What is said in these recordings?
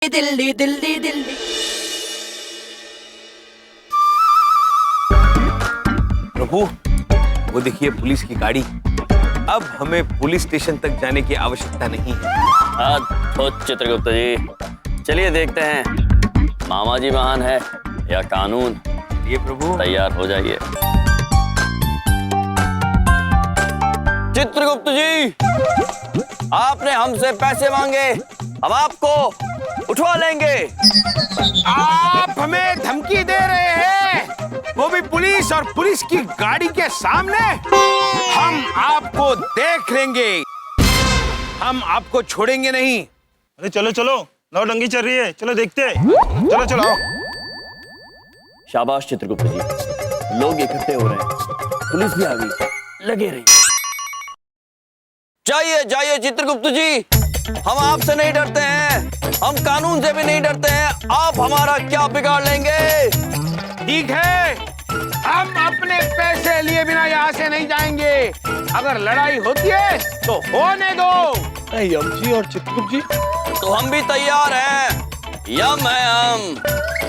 दिल्ली दिल्ली दिल्ली। प्रभु, वो देखिए पुलिस की गाड़ी। अब हमें पुलिस स्टेशन तक जाने की आवश्यकता नहीं है। तो चित्रगुप्त जी, चलिए देखते हैं मामा जी महान है या कानून। ये प्रभु, तैयार हो जाइए। चित्रगुप्त जी, आपने हमसे पैसे मांगे, हम आपको उठवा लेंगे। आप हमें धमकी दे रहे हैं, वो भी पुलिस और पुलिस की गाड़ी के सामने। हम आपको देख लेंगे, हम आपको छोड़ेंगे नहीं। अरे चलो चलो, नौटंकी चल रही है, चलो देखते हैं। चलो चलो आओ। शाबाश चित्रगुप्त जी, लोग इकट्ठे हो रहे हैं, पुलिस भी आ गई, लगे रहिए। जाइए जाइए चित्रगुप्त जी, हम आपसे नहीं डरते हैं, हम कानून से भी नहीं डरते हैं। आप हमारा क्या बिगाड़ लेंगे? ठीक है, हम अपने पैसे लिए बिना यहाँ से नहीं जाएंगे। अगर लड़ाई होती है तो होने दो। यम जी और चित्रगुप्त जी, तो हम भी तैयार हैं। यम है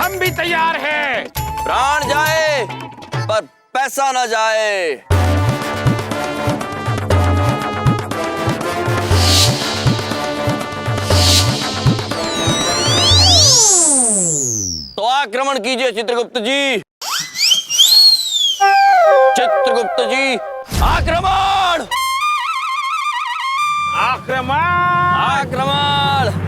हम भी तैयार हैं। प्राण जाए पर पैसा ना जाए। तो आक्रमण कीजिए चित्रगुप्त जी। चित्रगुप्त जी, आक्रमण! आक्रमण! आक्रमण!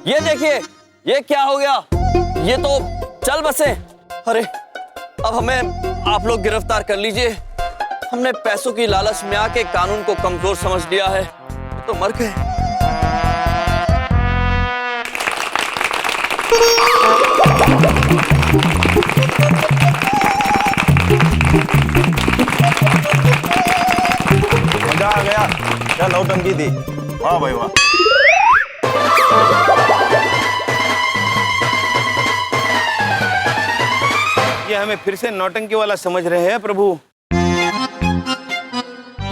ये देखिए, ये क्या हो गया? ये तो चल बसे। अरे, अब हमें आप लोग गिरफ्तार कर लीजिए। हमने पैसों की लालच में आके कानून को कमजोर समझ लिया है, तो मर गए। मजा आ गया, क्या नौटंकी थी। वाह भाई वाह। ये हमें फिर से नौटंकी वाला समझ रहे हैं प्रभु।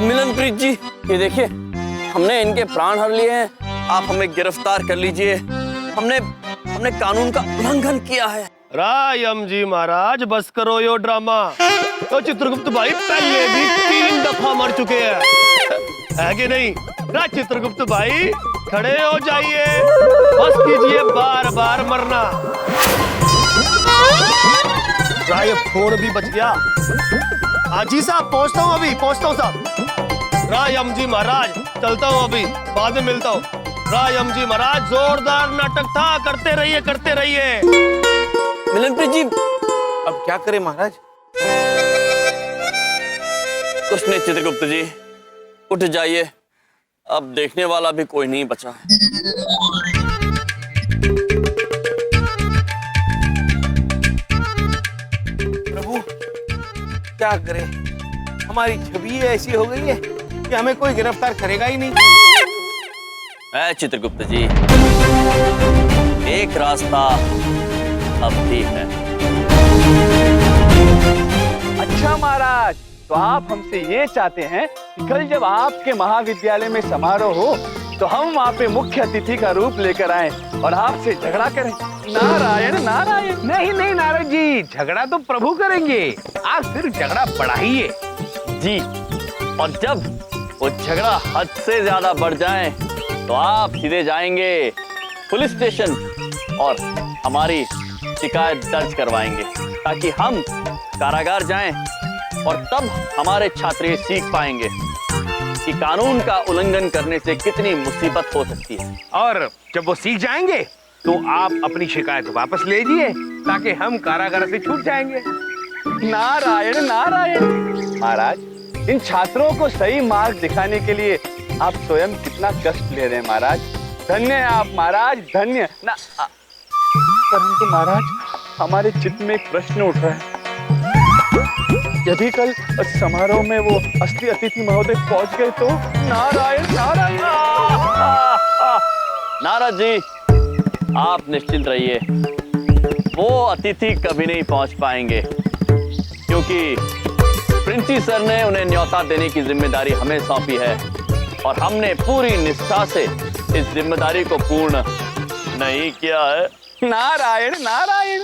मिलनप्रीत जी, ये देखिए, हमने इनके प्राण हर लिए हैं, आप हमें गिरफ्तार कर लीजिए। हमने कानून का उल्लंघन किया है। रायम जी महाराज, बस करो यो ड्रामा। तो चित्रगुप्त भाई पहले भी 3 दफा मर चुके हैं, है कि नहीं? ना चित्रगुप्त भाई, खड़े हो जाइए, बस कीजिए बार बार मरना। राय, फोन भी बच गया। हाँ जी साहब, पहुंचता हूँ अभी, पहुंचता हूँ साहब। रायम जी महाराज, चलता हूँ अभी, बाद में मिलता हूँ। रायम जी महाराज, जोरदार नाटक था, करते रहिए करते रहिए। मिलनप्रीत जी, अब क्या करें महाराज? कुछ नहीं चित्रगुप्त जी, उठ जाइए, अब देखने वाला भी कोई नहीं बचा है। प्रभु, क्या करें? हमारी छवि ऐसी हो गई है कि हमें कोई गिरफ्तार करेगा ही नहीं। ऐ चित्रगुप्त जी, एक रास्ता अब भी है। अच्छा महाराज, तो आप हमसे ये चाहते हैं कि कल जब आपके महाविद्यालय में समारोह हो तो हम वहाँ पे मुख्य अतिथि का रूप लेकर आएं और आपसे झगड़ा करें। नारायण नारायण। नहीं नहीं नारद जी, झगड़ा तो प्रभु करेंगे, आप सिर्फ झगड़ा बढ़ाइए। जी, और जब वो झगड़ा हद से ज्यादा बढ़ जाए तो आप सीधे जाएंगे पुलिस स्टेशन और हमारी शिकायत दर्ज करवाएंगे, ताकि हम कारागार जाएं और तब हमारे छात्र ये सीख पाएंगे कि कानून का उल्लंघन करने से कितनी मुसीबत हो सकती है। और जब वो सीख जाएंगे तो आप अपनी शिकायत वापस ले लीजिए ताकि हम कारागार से छूट जाएंगे। नारायण नारायण। महाराज, इन छात्रों को सही मार्ग दिखाने के लिए आप स्वयं कितना कष्ट ले रहे हैं महाराज। धन्य है आप महाराज, धन्य ना। परंतु महाराज, हमारे चित्त में एक प्रश्न उठ रहा है। यदि कल समारोह में वो असली अतिथि महोदय पहुंच गए तो? नारायण नारायण। नारद जी, आप निश्चिंत रहिए, वो अतिथि कभी नहीं पहुंच पाएंगे, क्योंकि प्रिंसी सर ने उन्हें न्योता देने की जिम्मेदारी हमें सौंपी है और हमने पूरी निष्ठा से इस जिम्मेदारी को पूर्ण नहीं किया है। नारायण नारायण।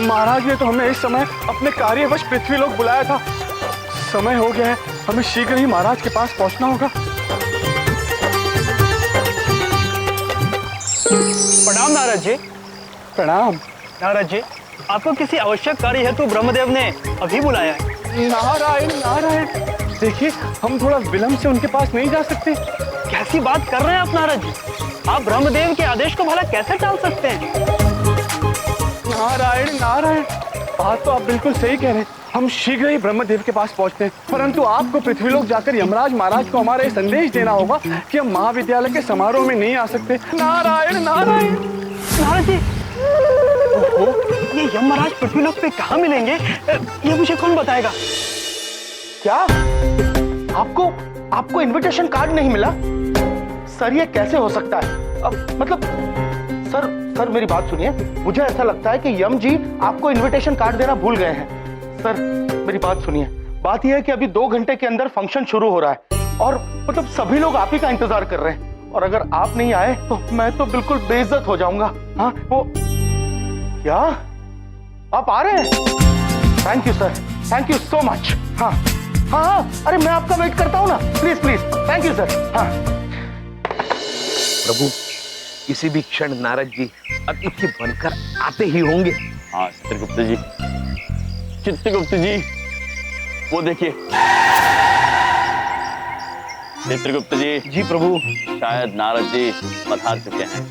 महाराज ने तो हमें इस समय अपने कार्यवश पृथ्वीलोक बुलाया था। समय हो गया है, हमें शीघ्र ही महाराज के पास पहुंचना होगा। प्रणाम नारद जी। प्रणाम। नारद जी, आपको किसी आवश्यक कार्य हेतु ब्रह्मदेव ने अभी बुलाया है। नारायण नारायण। देखिए, हम थोड़ा विलंब से उनके पास नहीं जा सकते। कैसी बात कर रहे हैं आप नारद जी? आप ब्रह्मदेव के आदेश को भला कैसे टाल सकते हैं? नारायण नारायण। बात तो आप बिल्कुल सही कह रहे हैं। हम शीघ्र ही ब्रह्मदेव के पास पहुंचते हैं, परंतु आपको पृथ्वीलोक जाकर यमराज महाराज को हमारा ये संदेश देना होगा कि हम महाविद्यालय के समारोह में नहीं आ सकते। नारायण नारायण। नारद जी, ये यमराज पृथ्वीलोक पे कहाँ मिलेंगे, ये मुझे कौन बताएगा? क्या आपको इनविटेशन कार्ड नहीं मिला? सर, ये कैसे हो सकता है? अब मतलब सर मेरी बात सुनिए। मुझे ऐसा लगता है कि यम जी आपको इनविटेशन कार्ड देना भूल गए हैं। सर मेरी बात सुनिए। बात यह है कि अभी 2 घंटे के अंदर फंक्शन शुरू हो रहा है और मतलब सभी लोग आप ही का इंतजार कर रहे हैं, और अगर आप नहीं आए तो मैं तो बिल्कुल बेइज्जत हो जाऊंगा। हाँ, वो क्या आप आ रहे हैं? Thank you sir, thank you so much. हाँ हाँ हाँ, अरे मैं आपका वेट करता हूँ ना, please please. Thank you sir. हाँ प्रभु, किसी भी क्षण नारद जी अतिथि बनकर आते ही होंगे। हाँ चित्रगुप्त जी, चित्रगुप्त जी, वो देखिए। चित्रगुप्त जी। जी प्रभु। शायद नारद जी पधार चुके हैं।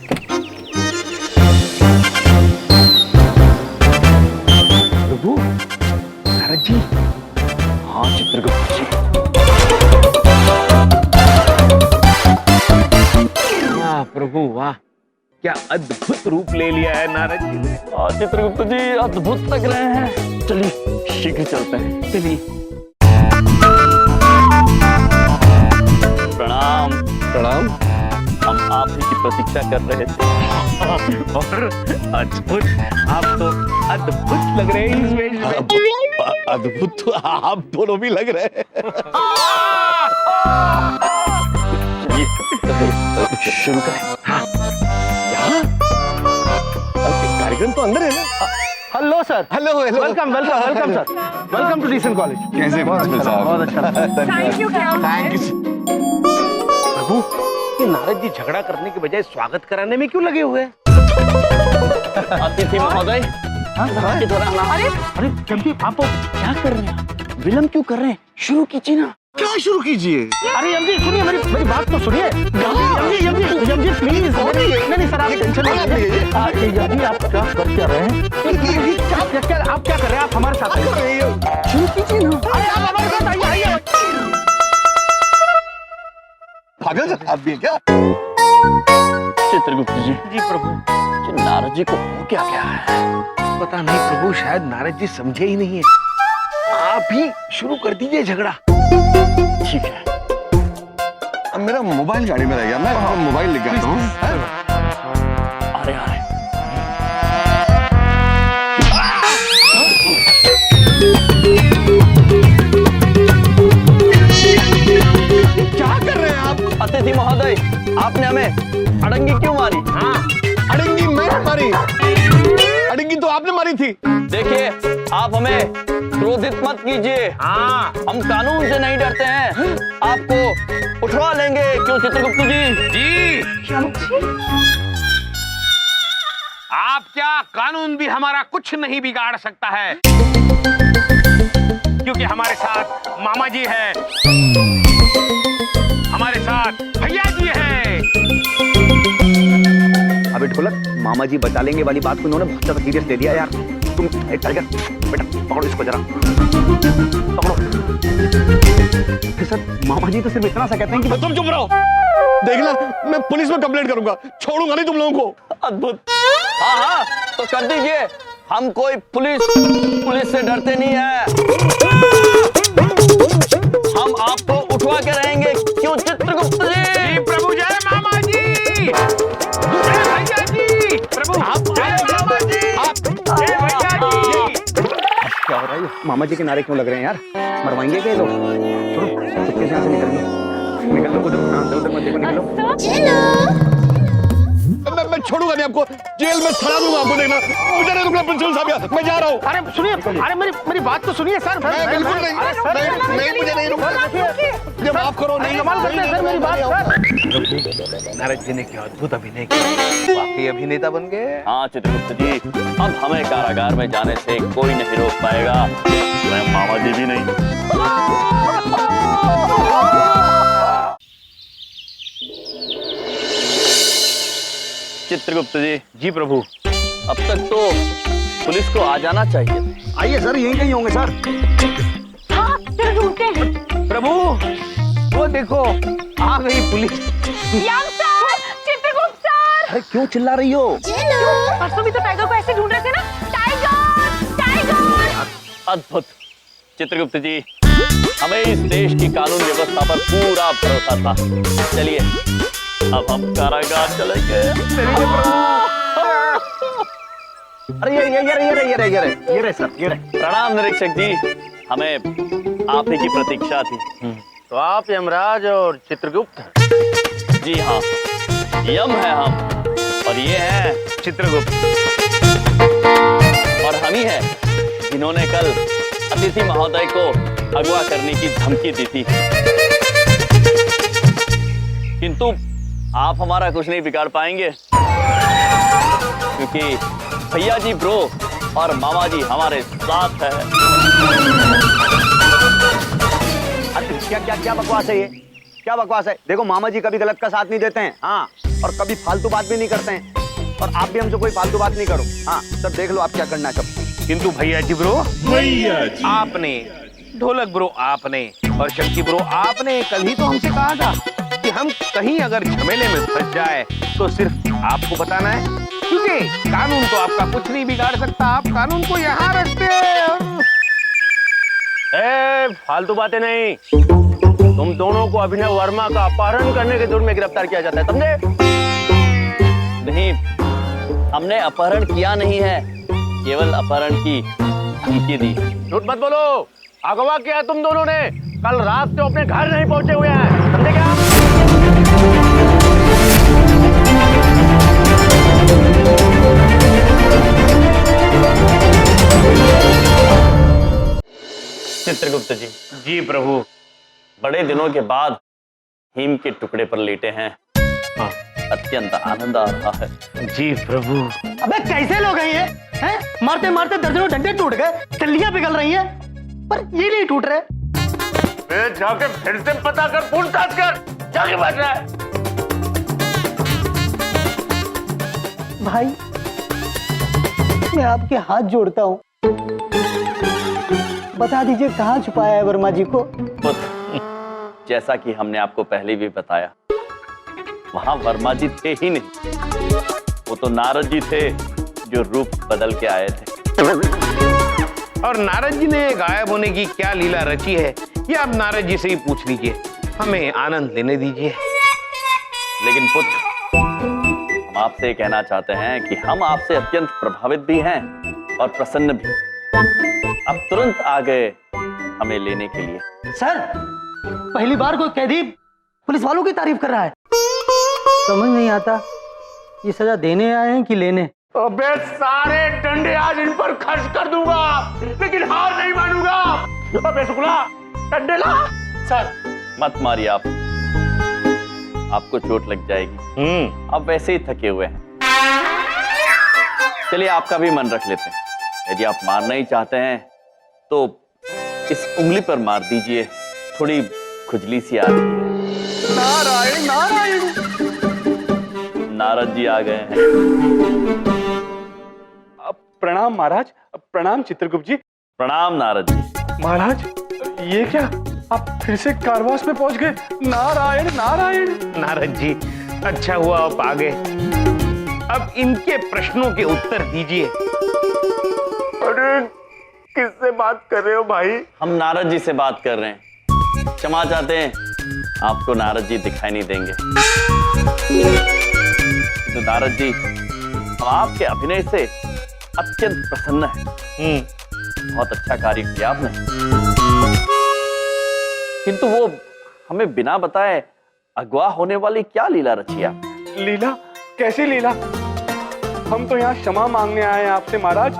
प्रभु, नारद जी। हाँ चित्रगुप्त जी। वाह प्रभु वाह, क्या अद्भुत रूप ले लिया है नारद जी ने। चित्रगुप्त जी अद्भुत लग रहे हैं। चलिए शीघ्र चलते हैं। चलिए। प्रणाम। प्रणाम। हम आप ही की प्रतीक्षा कर रहे थे। और अद्भुत, आप तो अद्भुत लग रहे हैं इस वेश में। अद्भुत तो आप दोनों भी लग रहे हैं। चलिए शुरू करें। कार्यक्रम तो अंदर है ना। Hello sir. Hello hello. Welcome welcome welcome sir. Welcome to decent college. कैसे प्रिंसिपल साहब? बहुत अच्छा। Thank you. प्रभु, ये नारद जी झगड़ा करने के बजाय स्वागत कराने में क्यों लगे हुए हैं? अतिथि महोदय, अरे जल्दी आप क्या कर रहे हैं? विलंब क्यों कर रहे हैं? शुरू कीजिए ना। क्या शुरू कीजिए? अरे यम जी सुनिए, मेरी बात तो सुनिए। यम जी प्लीज। नहीं सर, आप टेंशन मत लीजिए। यम जी आप क्या कर रहे हैं? आप क्या कर रहे हैं? आप हमारे साथ आइए। शुरू कीजिए ना। अरे आप हमारे साथ आइए। पागल आप भी क्या? चित्रगुप्त जी। जी प्रभु। नारद जी को हो क्या गया है? पता नहीं प्रभु, शायद नारद जी समझे ही नहीं है। आप ही शुरू कर दीजिए झगड़ा। ठीक है। अब मेरा मोबाइल गाड़ी में रह गया, मैं मोबाइल लेके आता हूँ। अरे अरे क्या कर रहे हैं आप? अतिथि महोदय, आपने हमें अड़ंगी क्यों मारी? हाँ, अड़ंगी मैंने मारी। अड़ंगी तो आपने मारी थी। देखिए, आप हमें क्रोधित मत कीजिए। हाँ हम कानून से नहीं डरते हैं। आपको उठवा लेंगे, क्यों चित्रगुप्त जी? जी, आप क्या, कानून भी हमारा कुछ नहीं बिगाड़ सकता है, क्योंकि हमारे साथ मामा जी है, हमारे साथ भैया जी है। अबे ढोलक, मामा जी बचा लेंगे वाली बात को उन्होंने बहुत ज्यादा सीरियस ले लिया यार। तुम एक टाइगर, बेटा पकड़ो इसको जरा, पकड़ो। सर मामा जी तो सिर्फ इतना सा कहते हैं कि तुम चुप रहो। देखना, मैं पुलिस में कंप्लेंट करूंगा, छोड़ूंगा नहीं तुम लोगों को। अद्भुत। हाँ हाँ, तो कर दीजिए। हम कोई पुलिस से डरते नहीं है। हम आपको उठवा के रहेंगे, क्यों चित्रगुप्त जी? जी प्रभु, जय मामा जी, जय भैया जी। प्रभु जय मामा जी, जय भैया जी। क्या हो रहा है? मामा जी के नारे क्यों लग रहे हैं यार? मरवाएंगे क्या ये लोग? छोड़ो, चुपके से यहाँ से निकल लो, उधर मत देखो, निकलो। मैं छोड़ूंगा नहीं आपको, जेल में सड़ा दूंगा आपको, देखना। मुझे नहीं रुकना प्रिंसिपल साहब, मैं जा रहा हूँ। अरे सुनिए, अरे मेरी बात तो सुनिए सर। मैं बिल्कुल नहीं, मुझे नहीं रुकना। जब माफ करो, नहीं कमाल करते हैं सर, मेरी बात सर। नारद जी ने क्या अद्भुत अभिनय किया, वाकई अभिनेता बन गए। हाँ चित्रगुप्त जी, अब हमें कारागार में जाने से कोई नहीं रोक पाएगा, स्वयं मामा जी भी नहीं। चित्रगुप्त जी। जी प्रभु। अब तक तो पुलिस को आ जाना चाहिए। आइए सर, यहीं कहीं होंगे सर। हाँ, चलो ढूंढते हैं। प्रभु वो देखो, आ गई पुलिस। यम सर, चित्रगुप्त सर। अरे क्यों चिल्ला रही हो? परसों भी तो टाइगर को ऐसे ढूंढ रहे थे ना। Tiger, tiger. अद्भुत। चित्रगुप्त जी, हमें इस देश की कानून व्यवस्था पर पूरा भरोसा था। चलिए, अब हम कारागार चलेंगे। अरे ये रहे सर, ये रहे। प्रणाम निरीक्षक जी, हमें आप ही की प्रतीक्षा थी। तो आप यमराज और चित्रगुप्त? जी हाँ, यम है हम, और ये है चित्रगुप्त। और हम ही हैं जिन्होंने कल अतिथि महोदय को अगवा करने की धमकी दी थी। किंतु आप हमारा कुछ नहीं बिगाड़ पाएंगे, क्योंकि भैया जी ब्रो और मामा जी हमारे साथ है। क्या बकवास है ये? क्या बकवास है? देखो मामा जी कभी गलत का साथ नहीं देते हैं, हाँ, और कभी फालतू बात भी नहीं करते हैं, और आप भी हमसे कोई फालतू बात नहीं करो। हाँ, सब देख लो आप क्या करना है सब। किंतु भैया जी ब्रो, आपने, ढोलक ब्रो आपने, और शक्ति ब्रो आपने कल ही तो हमसे कहा था कि हम कहीं अगर झमेले में फंस जाए तो सिर्फ आपको बताना है, क्योंकि कानून तो आपका कुछ नहीं बिगाड़ सकता। आप कानून को यहाँ रखते हैं। फालतू बातें नहीं। तुम दोनों को अभिनव वर्मा का अपहरण करने के जुर्म में गिरफ्तार किया जाता है, समझे? नहीं, हमने अपहरण किया नहीं है, केवल अपहरण की धमकी दी। झूठ मत बोलो, अगवा किया तुम दोनों ने। कल रात से अपने घर नहीं पहुंचे हुए हैं, समझे क्या? चित्रगुप्त जी। जी प्रभु। बड़े दिनों के बाद हिम के टुकड़े पर लेटे हैं। हाँ, अत्यंत आनंद आ रहा है। जी प्रभु। अबे कैसे लोग हैं ये? हैं? मारते मारते दर्जनों डंडे टूट गए, तल्लियां पिघल रही हैं, पर ये नहीं टूट रहे। जाके फिर से पता कर, पूछताछ कर, जाके बैठ रहा है। भाई, मैं आपके हाथ जोड़ता हूँ, बता दीजिए कहाँ छुपाया है वर्मा जी को? जैसा कि हमने आपको पहले भी बताया, वहां वर्मा जी थे ही नहीं, वो तो नारद जी थे जो रूप बदल के आए थे। और नारद जी ने गायब होने की क्या लीला रची है, ये आप नारद जी से ही पूछ लीजिए, हमें आनंद लेने दीजिए। लेकिन पुत्र, हम आपसे कहना चाहते हैं कि हम आपसे अत्यंत प्रभावित भी हैं और प्रसन्न भी। अब तुरंत आ गए हमें लेने के लिए। सर, पहली बार कोई कैदी पुलिस वालों की तारीफ कर रहा है। समझ नहीं आता, ये सजा देने आए हैं कि लेने? अबे सारे डंडे आज इन पर खर्च कर दूंगा, लेकिन हार नहीं मानूंगा। अबे शुक्ला, डंडे ला। सर मत मारिए आप, आपको चोट लग जाएगी। आप वैसे ही थके हुए हैं। चलिए आपका भी मन रख लेते हैं। यदि आप मारना ही चाहते हैं तो इस उंगली पर मार दीजिए, थोड़ी खुजली सी आ रही है। नारायण नारायण। नारद जी आ गए हैं। प्रणाम महाराज, प्रणाम चित्रगुप्त जी। प्रणाम नारद जी। महाराज ये क्या, आप फिर से कारवास में पहुंच गए? नारायण नारायण। नारद जी, अच्छा हुआ आप आ गए। अब इनके प्रश्नों के उत्तर दीजिए। अरे किससे बात कर रहे हो भाई? हम नारद जी से बात कर रहे हैं। क्षमा चाहते हैं, आपको नारद जी दिखाई नहीं देंगे। तो नारद जी, हम आपके अभिनय से अत्यंत प्रसन्न हैं। बहुत अच्छा कार्य किया आपने, किंतु वो हमें बिना बताए अगवा होने वाली क्या लीला रची आप? लीला? कैसी लीला? हम तो यहाँ क्षमा मांगने आए हैं आपसे महाराज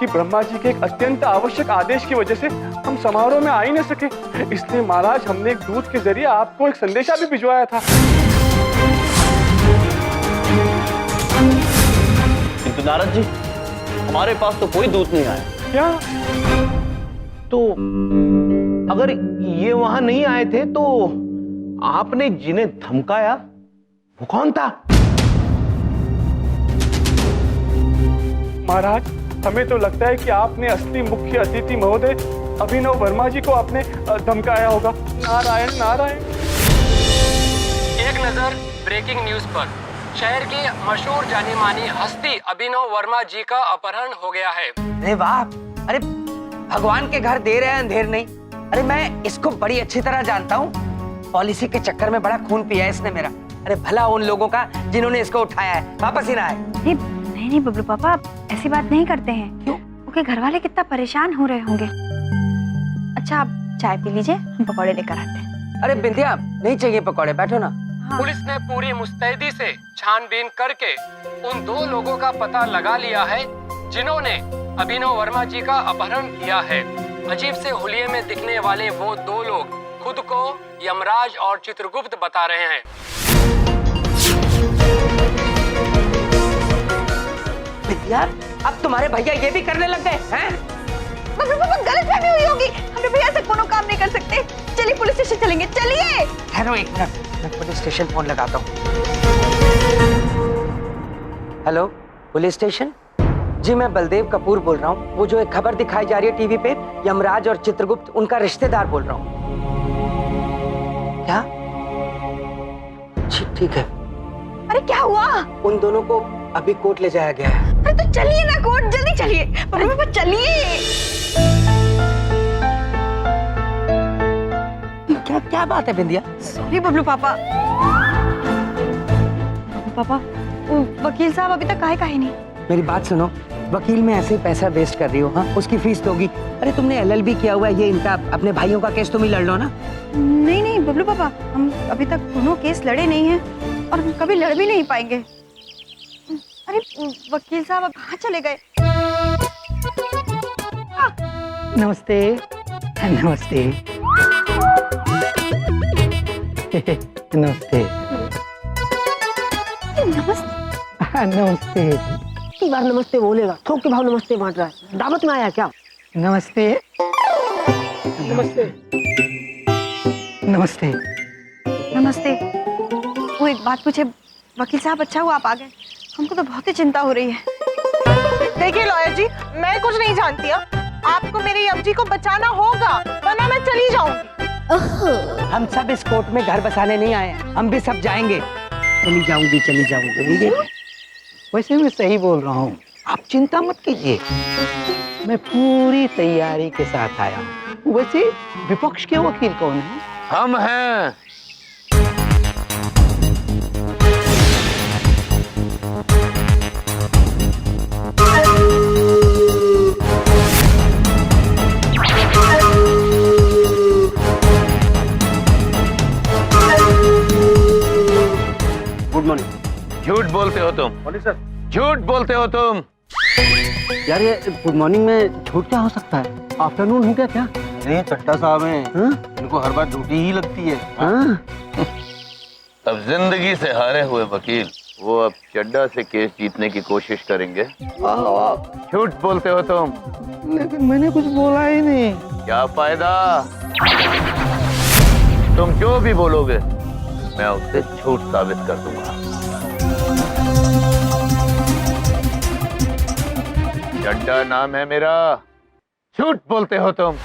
कि ब्रह्मा जी के एक अत्यंत आवश्यक आदेश की वजह से हम समारोह में आ ही न सके। इसलिए महाराज हमने एक दूत के जरिए आपको एक संदेशा भी भिजवाया था। किंतु नारद जी, हमारे पास तो कोई दूत नहीं आया। क्या? तो अगर ये वहां नहीं आए थे तो आपने जिन्हें धमकाया वो कौन था? महाराज हमें तो लगता है कि आपने असली मुख्य अतिथि महोदय अभिनव वर्मा जी को आपने धमकाया होगा। नारायण नारायण। एक नजर ब्रेकिंग न्यूज पर। शहर की मशहूर जानी मानी हस्ती अभिनव वर्मा जी का अपहरण हो गया है। अरे वाह, अरे भगवान के घर देर है अंधेर नहीं। अरे मैं इसको बड़ी अच्छी तरह जानता हूँ। पॉलिसी के चक्कर में बड़ा खून पिया है इसने मेरा। अरे भला उन लोगों का जिन्होंने इसको उठाया है, वापस ही ना आए। नहीं बबलू पापा, आप ऐसी बात नहीं करते हैं। क्यों? उनके घर वाले कितना परेशान हो रहे होंगे। अच्छा आप चाय पी लीजिए, हम पकौड़े लेकर आते हैं। अरे बिंदिया, नहीं चाहिए पकौड़े, बैठो ना। हाँ। पुलिस ने पूरी मुस्तैदी से छानबीन करके उन 2 लोगों का पता लगा लिया है जिन्होंने अभिनव वर्मा जी का अपहरण किया है। अजीब से हुलिये में दिखने वाले वो 2 लोग खुद को यमराज और चित्रगुप्त बता रहे हैं। यार अब तुम्हारे भैया ये भी करने लग गए हैं? बबलू पापा, गलतफहमी हुई होगी। हम भैया से कोनो काम नहीं कर सकते। चलिए पुलिस स्टेशन चलेंगे, चलिए। ठहरो एक मिनट, मैं पुलिस स्टेशन फोन लगाता हूँ। Hello, police station? जी मैं बलदेव कपूर बोल रहा हूँ। वो जो एक खबर दिखाई जा रही है टीवी पे, यमराज और चित्रगुप्त, उनका रिश्तेदार बोल रहा हूँ। क्या? ठीक है। अरे क्या हुआ? उन दोनों को अभी कोर्ट ले जाया गया है। अरे तो चलिए ना कोर्ट, जल्दी चलिए। बबलू पापा चलिए। क्या बात है बिंदिया? सॉरी बबलू पापा। पापा, वकील साहब अभी तक काहे का ही नहीं। मेरी बात सुनो, वकील में ऐसे ही पैसा वेस्ट कर रही हो। हाँ, उसकी फीस दोगी। अरे तुमने LLB किया हुआ है, ये इनका अपने भाइयों का केस तुम ही लड़ लो ना। नहीं बबलू पापा, हम अभी तक दोनों केस लड़े नहीं हैं और हम कभी लड़ भी नहीं पाएंगे। अरे वकील साहब अब कहाँ चले गए? नमस्ते। नमस्ते। नमस्ते। नमस्ते। कितनी बार नमस्ते बोलेगा? थोक के भाव नमस्ते बांट रहा है। दावत में आया क्या? नमस्ते। नमस्ते। नमस्ते। नमस्ते। वो एक बात पूछे वकील साहब, अच्छा हुआ आप आ गए। हमको तो बहुत ही चिंता हो रही है। देखिए लॉयर जी, मैं कुछ नहीं जानती। आपको मेरे यम जी को बचाना होगा, वरना मैं चली जाऊंगी। हम सब इस कोर्ट में घर बसाने नहीं आए, हम भी सब जाएंगे। चली जाऊंगी। वैसे मैं सही बोल रहा हूँ, आप चिंता मत कीजिए। मैं पूरी तैयारी के साथ आया हूँ। वैसे विपक्ष के वकील कौन है? हम हैं। Good morning. झूठ बोलते हो तुम। बोलिए सर। झूठ बोलते हो तुम। यार ये गुड मॉर्निंग में झूठ क्या हो सकता है? आफ्टरनून हो गया क्या? अरे चट्टा साहब हैं, इनको हर बात झूठी ही लगती है। अब जिंदगी से हारे हुए वकील वो अब चड्डा से केस जीतने की कोशिश करेंगे। झूठ बोलते हो तुम। लेकिन मैंने कुछ बोला ही नहीं। क्या फायदा, तुम जो भी बोलोगे मैं उसे झूठ साबित कर दूंगा। चड्डा नाम है मेरा, झूठ बोलते हो तुम।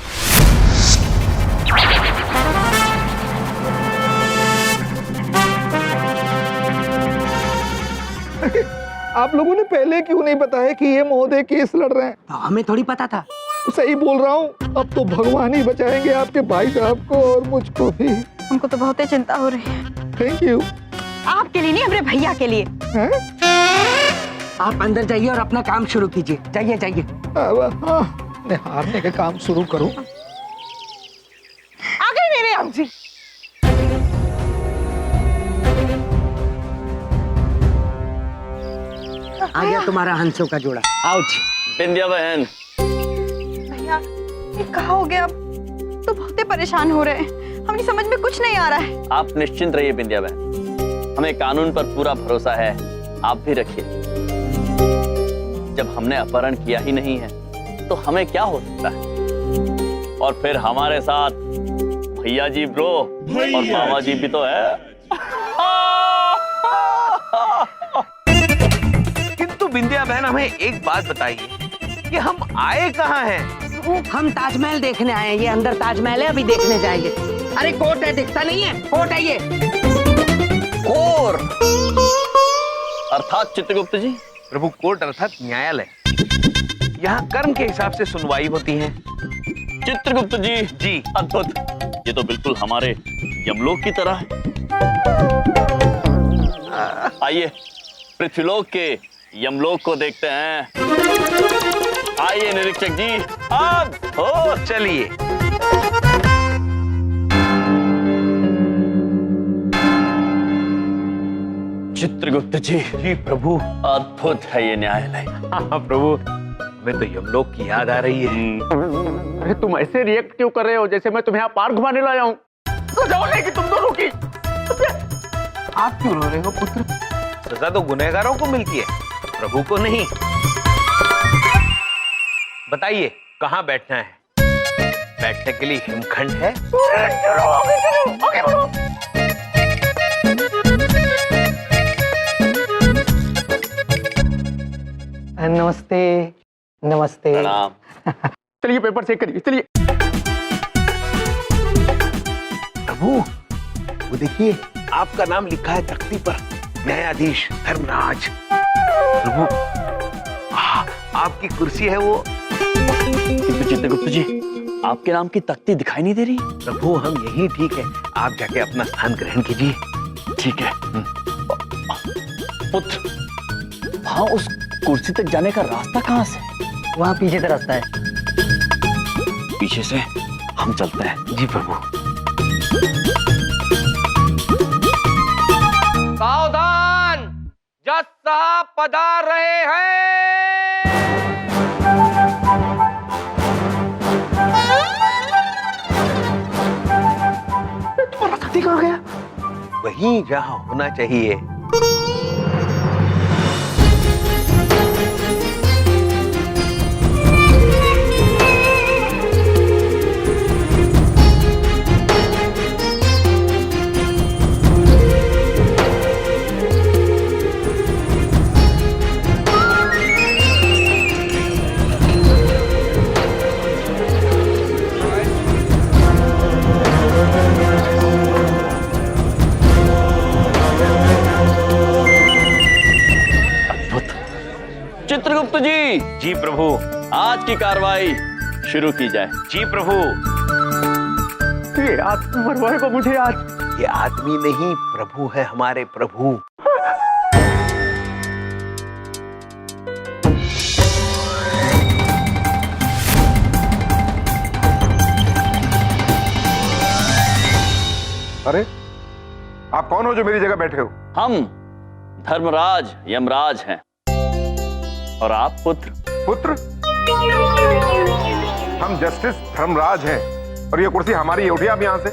आप लोगों ने पहले क्यों नहीं बताया कि ये महोदय केस लड़ रहे हैं? तो हमें थोड़ी पता था। सही बोल रहा हूँ, अब तो भगवान ही बचाएंगे आपके भाई साहब को और मुझको भी। हमको तो बहुत ही चिंता हो रही है। Thank you. आपके लिए नहीं, अपने भैया के लिए। आप अंदर जाइए और अपना काम शुरू कीजिए। जाइए जाइए। मैं हारने का काम शुरू करूँ? आ गए मेरे हम जी। आ गया तुम्हारा हंसों का जोड़ा। आओ जी। बिंदिया बहन। भैया ये कहा हो गया? अब तो बहुत ही परेशान हो रहे हैं, हमें समझ में कुछ नहीं आ रहा है। आप निश्चिंत रहिए बिंदिया बहन, हमें कानून पर पूरा भरोसा है, आप भी रखिए। जब हमने अपहरण किया ही नहीं है तो हमें क्या हो सकता है। और फिर हमारे साथ भैया जी ब्रो और मामा जी भी तो है। किंतु बिंदिया बहन हमें एक बात बताइए कि हम आए कहाँ हैं? हम ताजमहल देखने आए हैं। ये अंदर ताजमहल है, अभी देखने जाएंगे। अरे कोर्ट है, दिखता नहीं है? कोर्ट है ये। कोर्ट अर्थात चित्रगुप्त जी? प्रभु कोर्ट अर्थात न्यायालय। यहाँ कर्म के हिसाब से सुनवाई होती है। चित्रगुप्त जी। जी। अद्भुत, ये तो बिल्कुल हमारे यमलोक की तरह है। आइए पृथ्वीलोक के यमलोक को देखते हैं। आइए निरीक्षक जी, अब हो चलिए। चित्रगुप्त जी। जी प्रभु। अद्भुत है ये न्यायालय। हाँ प्रभु, हमें तो यमलोक की याद आ रही है। अरे तुम ऐसे रिएक्ट क्यों कर रहे हो जैसे मैं तुम्हें यहाँ पार्क घुमाने लाया हूँ? सजा लेगी तुम दोनों की। आप क्यों रो रहे हो पुत्र? सजा तो गुनहगारों को मिलती है, प्रभु को नहीं। बताइए कहाँ बैठना है? बैठने के लिए हिमखंड है? नमस्ते। नमस्ते। प्रणाम। चलिए पेपर चेक करिए, चलिए। प्रभु वो देखिए, आपका नाम लिखा है तख्ती पर, न्यायाधीश धर्मराज। प्रभु आपकी कुर्सी है वो। चित्रगुप्त जी, आपके नाम की तख्ती दिखाई नहीं दे रही? प्रभु हम यही ठीक है, आप जाके अपना स्थान ग्रहण कीजिए। ठीक है। पुत्र, वहां उस कुर्सी तक जाने का रास्ता कहाँ से? वहाँ पीछे का रास्ता है। पीछे से हम चलते हैं। जी प्रभु। सावधान, जज साहब पधार रहे हैं। तुम्हारा साथी कहाँ गया? वहीं जहाँ होना चाहिए। चित्रगुप्त जी। जी प्रभु। आज की कार्रवाई शुरू की जाए। जी प्रभु। ये आदमी मरवाएगा मुझे आज। ये आदमी नहीं, प्रभु है हमारे प्रभु। अरे आप कौन हो जो मेरी जगह बैठे हो? हम धर्मराज यमराज हैं। और आप पुत्र? पुत्र? हम जस्टिस धर्मराज हैं और ये कुर्सी हमारी है। उठिए आप यहाँ से।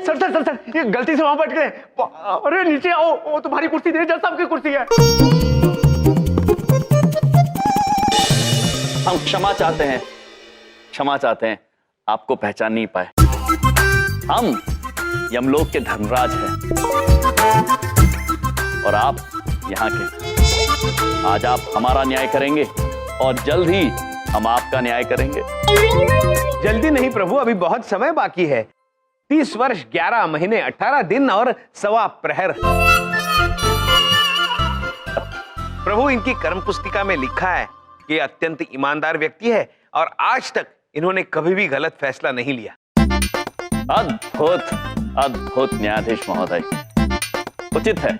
सर सर सर सर, ये गलती से वहां बैठ गए। अरे नीचे आओ, वो तुम्हारी कुर्सी नहीं, जज साहब की कुर्सी है। हम क्षमा चाहते हैं, क्षमा चाहते हैं, आपको पहचान नहीं पाए। हम यमलोक के धर्मराज हैं और आप यहाँ के। आज आप हमारा न्याय करेंगे और जल्द ही हम आपका न्याय करेंगे। जल्दी नहीं प्रभु, अभी बहुत समय बाकी है। 30 वर्ष 11 महीने 18 दिन और 1.25 प्रहर। प्रभु, इनकी कर्म पुस्तिका में लिखा है कि ये अत्यंत ईमानदार व्यक्ति है और आज तक इन्होंने कभी भी गलत फैसला नहीं लिया। अद्भुत अद्भुत न्यायाधीश महोदय, उचित है।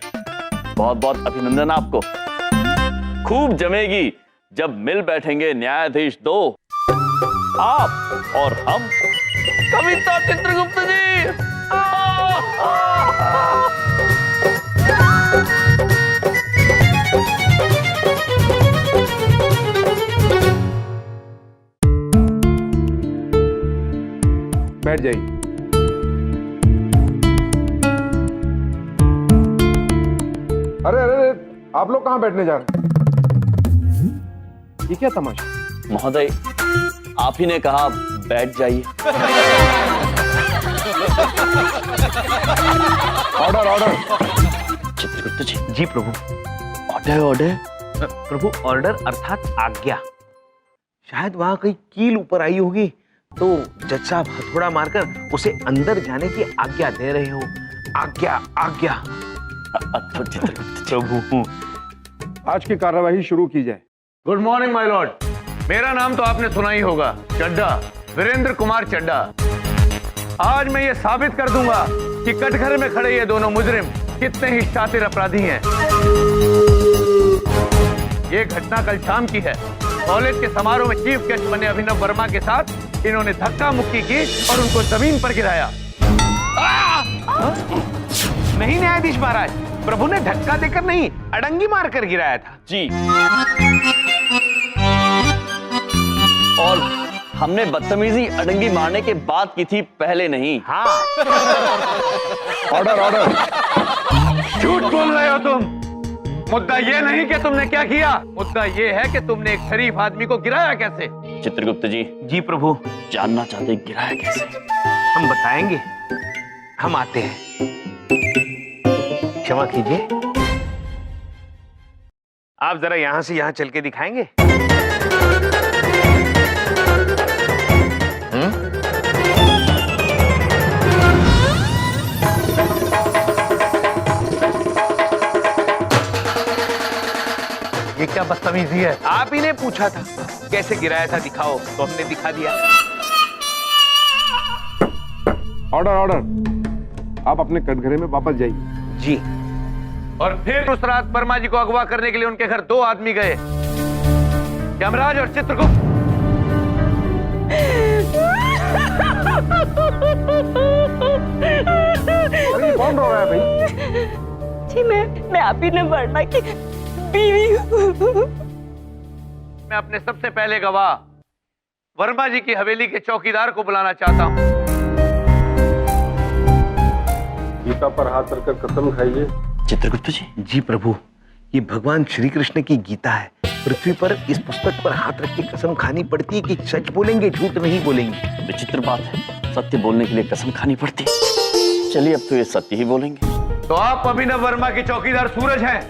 बहुत बहुत अभिनंदन आपको। खूब जमेगी जब मिल बैठेंगे न्यायाधीश 2, आप और हम। कविता चित्रगुप्त जी। बैठ जाइए। अरे अरे अरे, आप लोग कहां बैठने जा रहे हैं? ये क्या तमाशा? महोदय, आप ही ने कहा बैठ जाइए। Order order. चित्रगुप्त जी। जी प्रभु। Order order. प्रभु, ऑर्डर अर्थात आज्ञा। शायद वहां कहीं कील ऊपर आई होगी तो जज साहब हथौड़ा मारकर उसे अंदर जाने की आज्ञा दे रहे हो। आज्ञा आज्ञा। अद्भुत चित्रगुप्त प्रभु, आज की कार्यवाही शुरू की जाए। Good morning my Lord. मेरा नाम तो आपने सुना ही होगा, चड्ढा, वीरेंद्र कुमार चड्ढा। आज मैं ये साबित कर दूंगा कि कटघरे में खड़े ये दोनों मुजरिम कितने ही शातिर अपराधी हैं। ये घटना कल शाम की है। कॉलेज के समारोह में चीफ गेस्ट बने अभिनव वर्मा के साथ इन्होंने धक्का मुक्की की और उनको जमीन पर गिराया। नहीं न्यायाधीश महाराज, प्रभु ने धक्का देकर नहीं, अड़ंगी मारकर गिराया था। जी। और हमने बदतमीजी अड़ंगी मारने के बाद की थी, पहले नहीं। हाँ। Order order. झूठ बोल रहे हो तुम। मुद्दा ये नहीं कि तुमने क्या किया, मुद्दा ये है कि तुमने एक शरीफ आदमी को गिराया कैसे। चित्रगुप्त जी। जी प्रभु। जानना चाहते गिराया कैसे? हम बताएंगे, हम आते हैं। क्षमा कीजिए, आप जरा यहां से यहां चल के दिखाएंगे? ये क्या बदतमीजी है? आप ही ने पूछा था कैसे गिराया था, दिखाओ, तो हमने दिखा दिया। Order order. आप अपने कटघरे में वापस जाइए। जी। और फिर उस रात वर्मा जी को अगवा करने के लिए उनके घर 2 आदमी गए, यमराज और चित्रगुप्त। अरे कौन रो रहा है भाई? जी मैं अभिनव वर्मा की बीवी हूँ। मैं अपने सबसे पहले गवाह वर्मा जी की हवेली के चौकीदार को बुलाना चाहता हूँ। गीता पर हाथ रखकर कसम खाइए। चित्रगुप्त जी। जी प्रभु, ये भगवान श्री कृष्ण की गीता है। पृथ्वी पर इस पुस्तक पर हाथ रख के कसम खानी पड़ती है कि सच बोलेंगे, झूठ नहीं बोलेंगे। विचित्र बात है, सत्य बोलने के लिए कसम खानी पड़ती है। चलिए अब तो ये सत्य ही बोलेंगे। तो आप अभिनव वर्मा के चौकीदार सूरज हैं?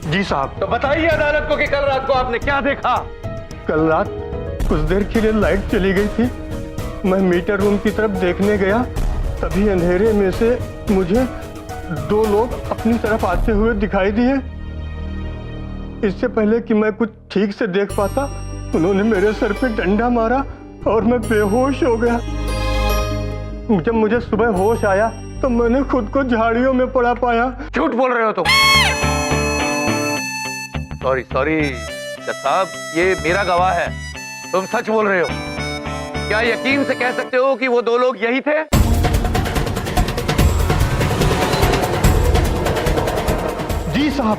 जी साहब। तो बताइए अदालत को कि कल रात को आपने क्या देखा? कल रात कुछ देर के लिए लाइट चली गई थी। मैं मीटर रूम की तरफ देखने गया, तभी अंधेरे में से मुझे 2 लोग अपनी तरफ आते हुए दिखाई दिए। इससे पहले कि मैं कुछ ठीक से देख पाता, उन्होंने मेरे सर पे डंडा मारा और मैं बेहोश हो गया। जब मुझे सुबह होश आया तो मैंने खुद को झाड़ियों में पड़ा पाया। झूठ बोल रहे हो तुम। सॉरी जज साहब, ये मेरा गवाह है, तुम सच बोल रहे हो। क्या यकीन से कह सकते हो कि वो 2 लोग यही थे? जी साहब,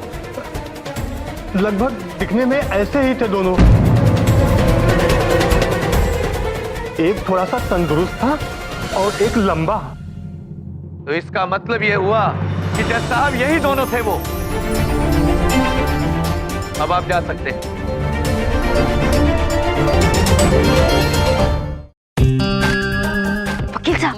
लगभग दिखने में ऐसे ही थे दोनों। एक थोड़ा सा तंदुरुस्त था और एक लंबा। तो इसका मतलब ये हुआ कि जज साहब यही दोनों थे वो। अब आप जा सकते हैं। वकील साहब,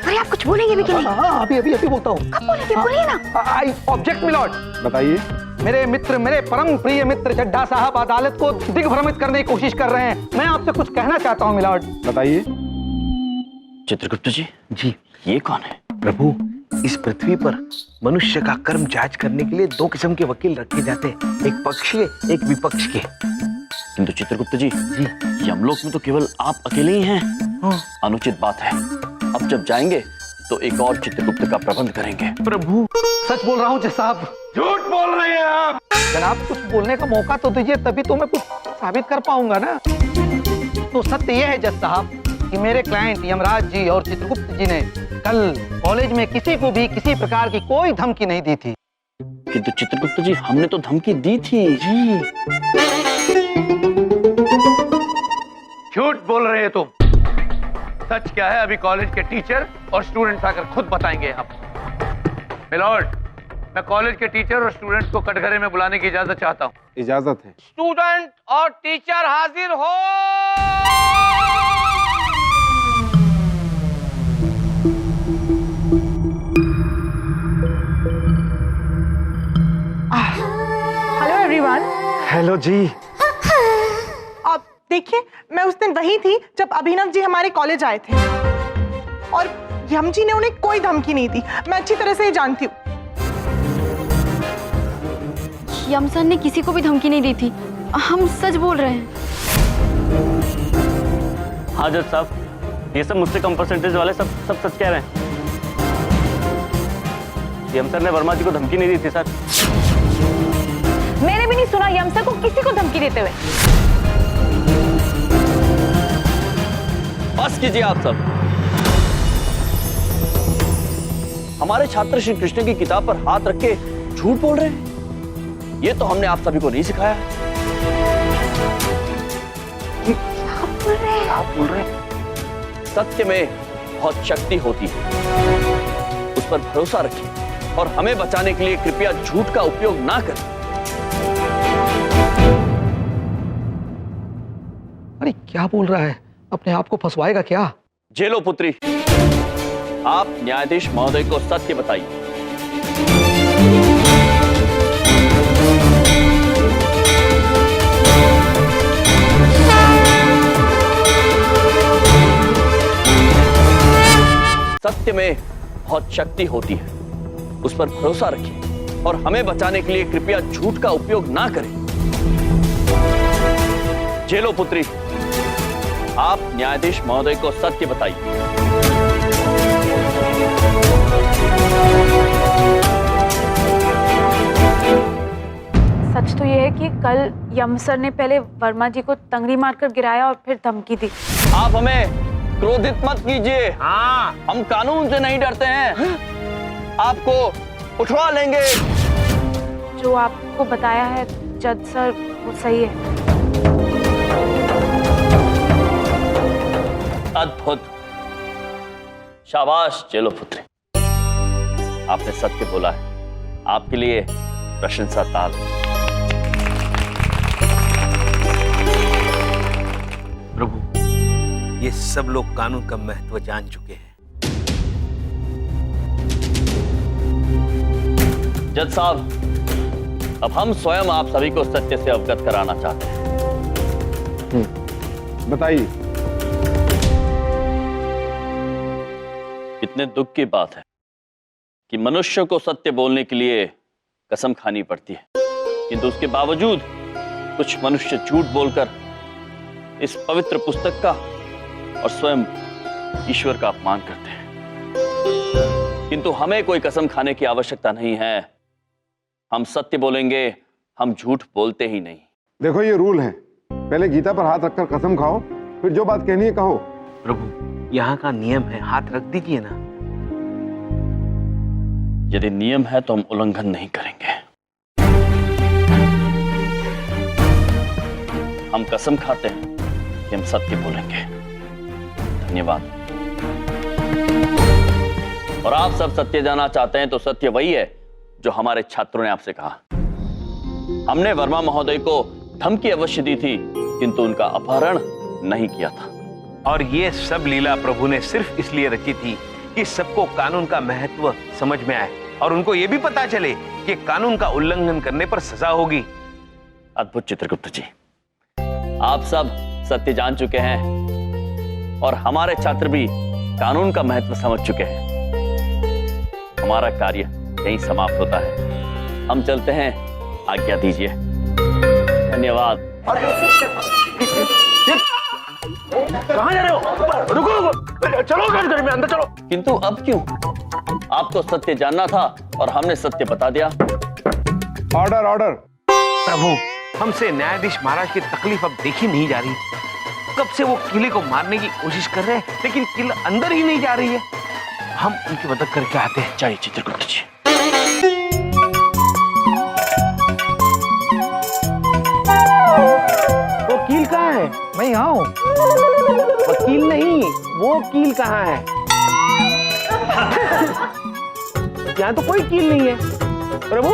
अरे आप कुछ बोलेंगे भी कि नहीं? हाँ, अभी अभी अभी बोलता हूँ। कब बोलेंगे? बोलिए ना। I object milord. बताइए। मेरे मित्र, मेरे परम प्रिय मित्र चड्ढा साहब अदालत को दिग्भ्रमित करने की कोशिश कर रहे हैं। मैं आपसे कुछ कहना चाहता हूँ मिलॉर्ड। बताइए। चित्रगुप्त जी, जी, ये कौन है? प्रभु, इस पृथ्वी पर मनुष्य का कर्म जांच करने के लिए दो किस्म के वकील रखे जाते हैं, एक पक्ष के, एक विपक्ष के। किंतु चित्रगुप्त जी, यमलोक में तो केवल आप अकेले ही हैं। अनुचित बात है। अब जब जाएंगे तो एक और चित्रगुप्त का प्रबंध करेंगे। प्रभु, सच बोल रहा हूँ जज साहब। झूठ बोल रहे हैं आप। जनाब, कुछ बोलने का मौका तो दीजिए, तभी तो मैं कुछ साबित कर पाऊंगा ना। तो सत्य यह है जज साहब कि मेरे क्लाइंट यमराज जी और चित्रगुप्त जी ने कल कॉलेज में किसी को भी किसी प्रकार की कोई धमकी नहीं दी थी। किंतु चित्रगुप्त जी, हमने तो धमकी दी थी। जी, झूठ बोल रहे हैं तुम। सच क्या है अभी कॉलेज के टीचर और स्टूडेंट्स आकर खुद बताएंगे। हम मिलॉर्ड, मैं कॉलेज के टीचर और स्टूडेंट्स को कटघरे में बुलाने की इजाजत चाहता हूँ। इजाजत है। स्टूडेंट और टीचर हाजिर हो। Hello everyone. हेलो जी। अब देखिए, मैं उस दिन वही थी जब अभिनव जी हमारे कॉलेज आए थे और यम जी ने उन्हें कोई धमकी नहीं दी। मैं अच्छी तरह से जानती हूँ। यम सर ने किसी को भी धमकी नहीं दी थी। हम सच बोल रहे हैं। हाँ जज साहब, ये सब मुझसे कम परसेंटेज वाले सब सच कह रहे हैं। यम सर ने वर्मा जी को धमकी नहीं दी थी सर। मैंने भी नहीं सुना यम सर को किसी को धमकी देते हुए। बस कीजिए आप सब। हमारे छात्र श्री कृष्ण की किताब पर हाथ रख के झूठ बोल रहे हैं। ये तो हमने आप सभी को नहीं सिखाया। क्या बोल रहे हैं? सत्य में बहुत शक्ति होती है, उस पर भरोसा रखें और हमें बचाने के लिए कृपया झूठ का उपयोग ना करें। अरे क्या बोल रहा है? अपने आप को फंसवाएगा क्या? जेलो पुत्री, आप न्यायाधीश महोदय को सत्य बताइए। सत्य में बहुत शक्ति होती है, उस पर भरोसा रखें और हमें बचाने के लिए कृपया झूठ का उपयोग ना करें। जेलो पुत्री, आप न्यायाधीश महोदय को सत्य बताइए। सच तो यह है कि कल यम सर ने पहले वर्मा जी को तंगड़ी मारकर गिराया और फिर धमकी दी। आप हमें क्रोधित मत कीजिए। हाँ, हम कानून से नहीं डरते हैं। आपको उठवा लेंगे। जो आपको बताया है जज सर, वो सही है। अद्भुत, शाबाश जेलो पुत्री, आपने सत्य बोला है। आपके लिए प्रशंसा ताल। प्रभु, ये सब लोग कानून का महत्व जान चुके हैं। जज साहब, अब हम स्वयं आप सभी को सत्य से अवगत कराना चाहते हैं। बताइए। कितने दुख की बात है कि मनुष्य को सत्य बोलने के लिए कसम खानी पड़ती है, किंतु उसके बावजूद कुछ मनुष्य झूठ बोलकर इस पवित्र पुस्तक का और स्वयं ईश्वर का अपमान करते हैं। किंतु हमें कोई कसम खाने की आवश्यकता नहीं है। हम सत्य बोलेंगे, हम झूठ बोलते ही नहीं। देखो, ये रूल है। पहले गीता पर हाथ रखकर कसम खाओ, फिर जो बात कहनी है कहो। प्रभु, यहाँ का नियम है, हाथ रख दीजिए ना। यदि नियम है तो हम उल्लंघन नहीं करेंगे। हम कसम खाते हैं कि हम सत्य बोलेंगे। धन्यवाद। और आप सब सत्य जानना चाहते हैं तो सत्य वही है जो हमारे छात्रों ने आपसे कहा। हमने वर्मा महोदय को धमकी अवश्य दी थी, किंतु उनका अपहरण नहीं किया था। और ये सब लीला प्रभु ने सिर्फ इसलिए रची थी कि सबको कानून का महत्व समझ में आए और उनको ये भी पता चले कि कानून का उल्लंघन करने पर सजा होगी। अद्भुत चित्रगुप्त जी, आप सब सत्य जान चुके हैं और हमारे छात्र भी कानून का महत्व समझ चुके हैं। हमारा कार्य यहीं समाप्त होता है। हम चलते हैं, आज्ञा दीजिए। धन्यवाद। कहाँ जा रहे हो? रुको रुको, चलो घर में, अंदर चलो। किंतु अब क्यों? आपको सत्य जानना था और हमने सत्य बता दिया। Order order. प्रभु, हमसे न्यायाधीश महाराज की तकलीफ अब देखी नहीं जा रही। कब से वो किले को मारने की कोशिश कर रहे हैं, लेकिन किला अंदर ही नहीं जा रही है। हम उनकी मदद करके आते हैं। चाहिए चित्रगुप्त जी। वो कील कहाँ है? मैं यहाँ हूँ। वकील नहीं, वो कील कहाँ है? यहाँ तो कोई कील नहीं है। प्रभु,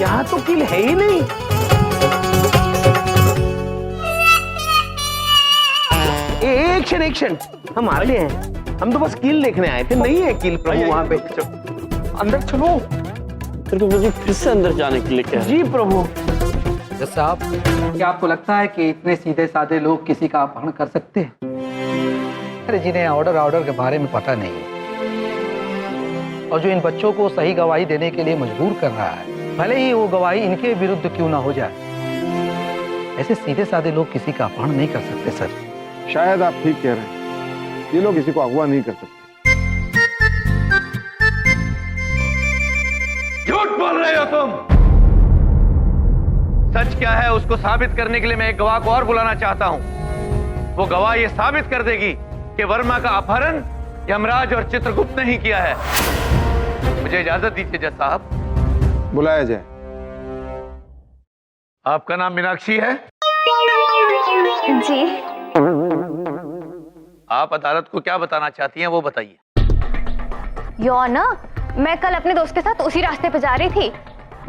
यहाँ तो कील है ही नहीं। एक्शन एक्शन, हम आ गए हैं। हम तो बस कील देखने आए थे, नहीं है कील प्रभु वहाँ पे। अंदर चलो। मुझे फिर से अंदर जाने के लिए कह जी प्रभु। जज साहब, क्या आपको लगता है कि इतने सीधे साधे लोग किसी का अपहरण कर सकते हैं? अरे जिन्हें ऑर्डर के बारे में पता नहीं है और जो इन बच्चों को सही गवाही देने के लिए मजबूर कर रहा है, भले ही वो गवाही इनके विरुद्ध क्यों ना हो जाए, ऐसे सीधे साधे लोग किसी का अपहरण नहीं कर सकते सर। शायद आप ठीक कह रहे हैं, ये लोग किसी को अगवा नहीं कर सकते। झूठ बोल रहे हो तुम। सच क्या है उसको साबित करने के लिए मैं एक गवाह को और बुलाना चाहता हूं। वो गवाह ये साबित कर देगी कि वर्मा का अपहरण यमराज और चित्रगुप्त ने ही किया है। मुझे इजाजत दीजिए जज साहब। बुलाया जाए। आपका नाम मीनाक्षी है? जी। आप अदालत को क्या बताना चाहती हैं वो बताइए। योर ऑनर, मैं कल अपने दोस्त के साथ उसी रास्ते पे जा रही थी।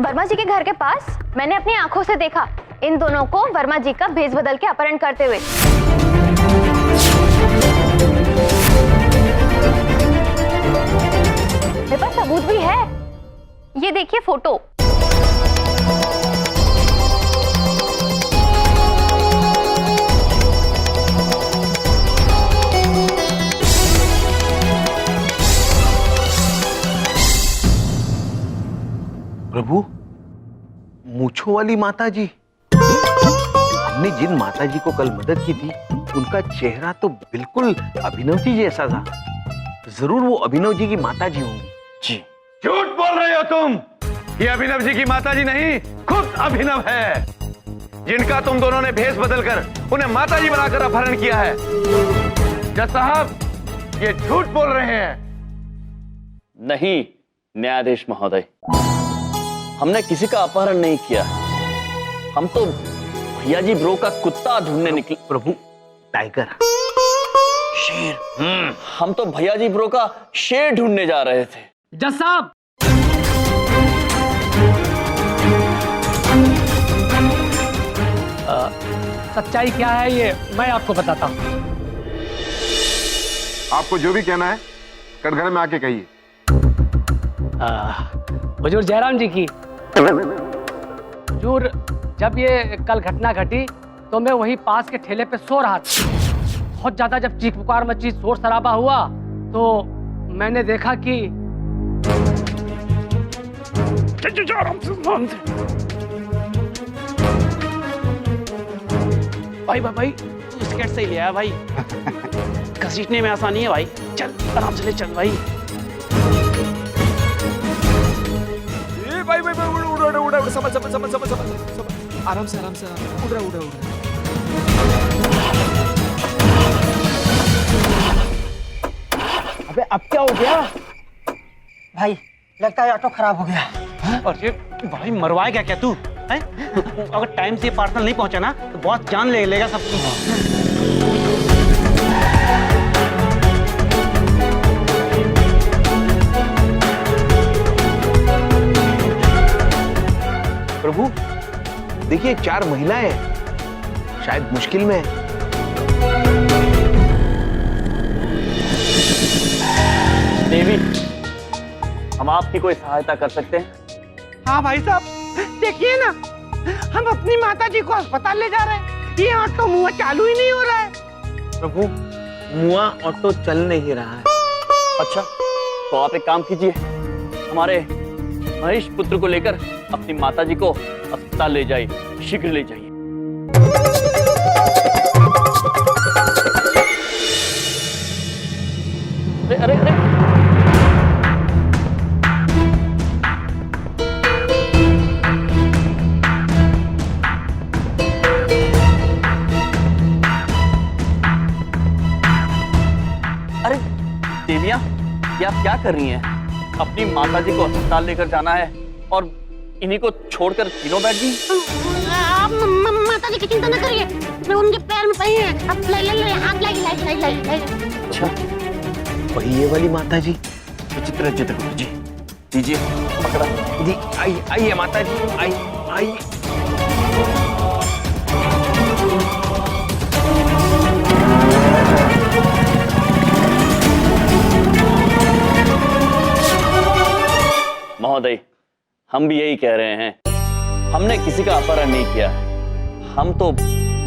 वर्मा जी के घर के पास मैंने अपनी आंखों से देखा इन दोनों को वर्मा जी का भेष बदल के अपहरण करते हुए। मेरे पास सबूत भी है, ये देखिए फोटो। प्रभु, मूछों वाली माताजी। हमने जिन माताजी को कल मदद की थी, उनका चेहरा तो बिल्कुल अभिनव जी जैसा था। जरूर वो अभिनव जी की माताजी होंगी। जी। झूठ बोल रहे हो तुम। ये अभिनव जी की माताजी नहीं, खुद अभिनव है, जिनका तुम दोनों ने भेष बदलकर उन्हें माताजी बनाकर अपहरण किया है। जज साहब, ये झूठ बोल रहे हैं। नहीं न्यायाधीश महोदय, हमने किसी का अपहरण नहीं किया। हम तो भैया जी ब्रो का कुत्ता ढूंढने निकले। प्रभु, टाइगर, शेर। हम तो भैया जी ब्रो का शेर ढूंढने जा रहे थे। जज साहब, सच्चाई क्या है ये मैं आपको बताता हूँ। आपको जो भी कहना है कटघरे में आके कहिए। हुजूर जयराम जी की। हुजूर, जब ये कल घटना घटी तो मैं वही पास के ठेले पे सो रहा था। बहुत ज्यादा जब चीख पुकार मची, शोर शराबा हुआ, तो मैंने देखा कि भाई स्केट से ही ले आया भाई। घसीटने में आसानी है भाई। चल आराम से ले चल भाई। भाई उड़ा समझ आराम से उड़ रहा। अबे अब क्या हो गया भाई? लगता है ऑटो खराब हो गया। अरे भाई मरवाएगा क्या तू? है? अगर टाइम से पार्सल नहीं पहुंचा ना तो बहुत जान ले लेगा सबकी। प्रभु देखिए 4 महिलाएं हैं, शायद मुश्किल में है। देवी, हम आपकी कोई सहायता कर सकते हैं? हाँ भाई साहब, देखिए ना, हम अपनी माता जी को अस्पताल ले जा रहे हैं, ये ऑटो मुआ चालू ही नहीं हो रहा है। प्रभु मुआ ऑटो चल नहीं रहा है। अच्छा, तो आप एक काम कीजिए, हमारे महेश पुत्र को लेकर अपनी माताजी को अस्पताल ले जाइए, शीघ्र ले जाइए। अरे अरे अरे, अरे देविया, ये आप क्या कर रही हैं? अपनी माताजी को अस्पताल लेकर जाना है और इन्हीं को छोड़कर तीनों बैठ गई। आप माता जी की चिंता न करिए, मैं उनके पैर में पड़ी है, अब ले हाथ लाई। अच्छा, वही ये वाली माता जी। चित्रगुप्त जी, दीजिए पकड़ा। जी आइए माता जी, आइए। महोदय, हम भी यही कह रहे हैं, हमने किसी का अपहरण नहीं किया है, हम तो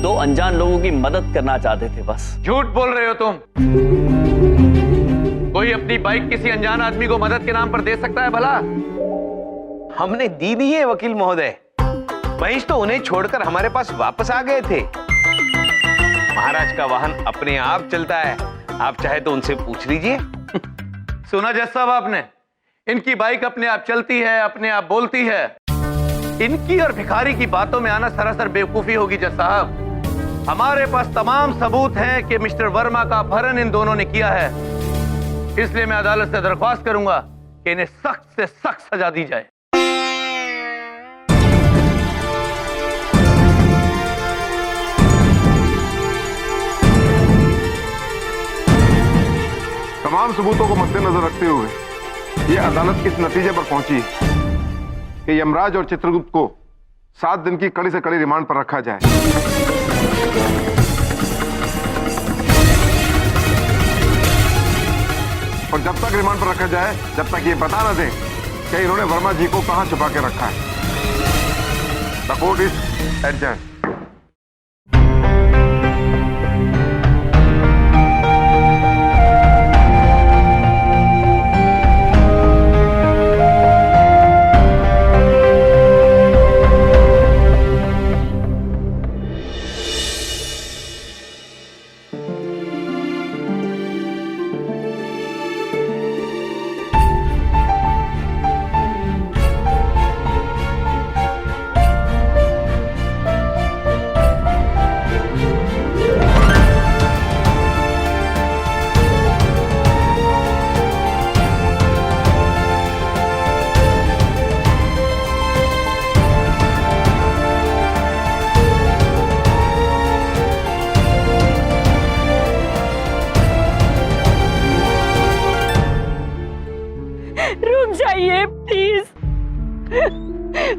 2 अनजान लोगों की मदद करना चाहते थे बस। झूठ बोल रहे हो तुम। कोई अपनी बाइक किसी अनजान आदमी को मदद के नाम पर दे सकता है भला? हमने दी नहीं है वकील महोदय, महेश तो उन्हें छोड़कर हमारे पास वापस आ गए थे। महाराज का वाहन अपने आप चलता है, आप चाहे तो उनसे पूछ लीजिए। सुना जज साहब आपने, इनकी बाइक अपने आप चलती है, अपने आप बोलती है। इनकी और भिखारी की बातों में आना सरासर बेवकूफी होगी जज साहब। हमारे पास तमाम सबूत हैं कि मिस्टर वर्मा का अपहरण इन दोनों ने किया है, इसलिए मैं अदालत से दरख्वास्त करूंगा कि इन्हें सख्त से सख्त सजा दी जाए। तमाम सबूतों को मद्देनजर रखते हुए ये अदालत इस नतीजे पर पहुंची कि यमराज और चित्रगुप्त को 7 दिन की कड़ी से कड़ी रिमांड पर रखा जाए। और जब तक रिमांड पर रखा जाए, जब तक ये बता न दें कि इन्होंने वर्मा जी को कहां छुपा के रखा है। The court is adjourned.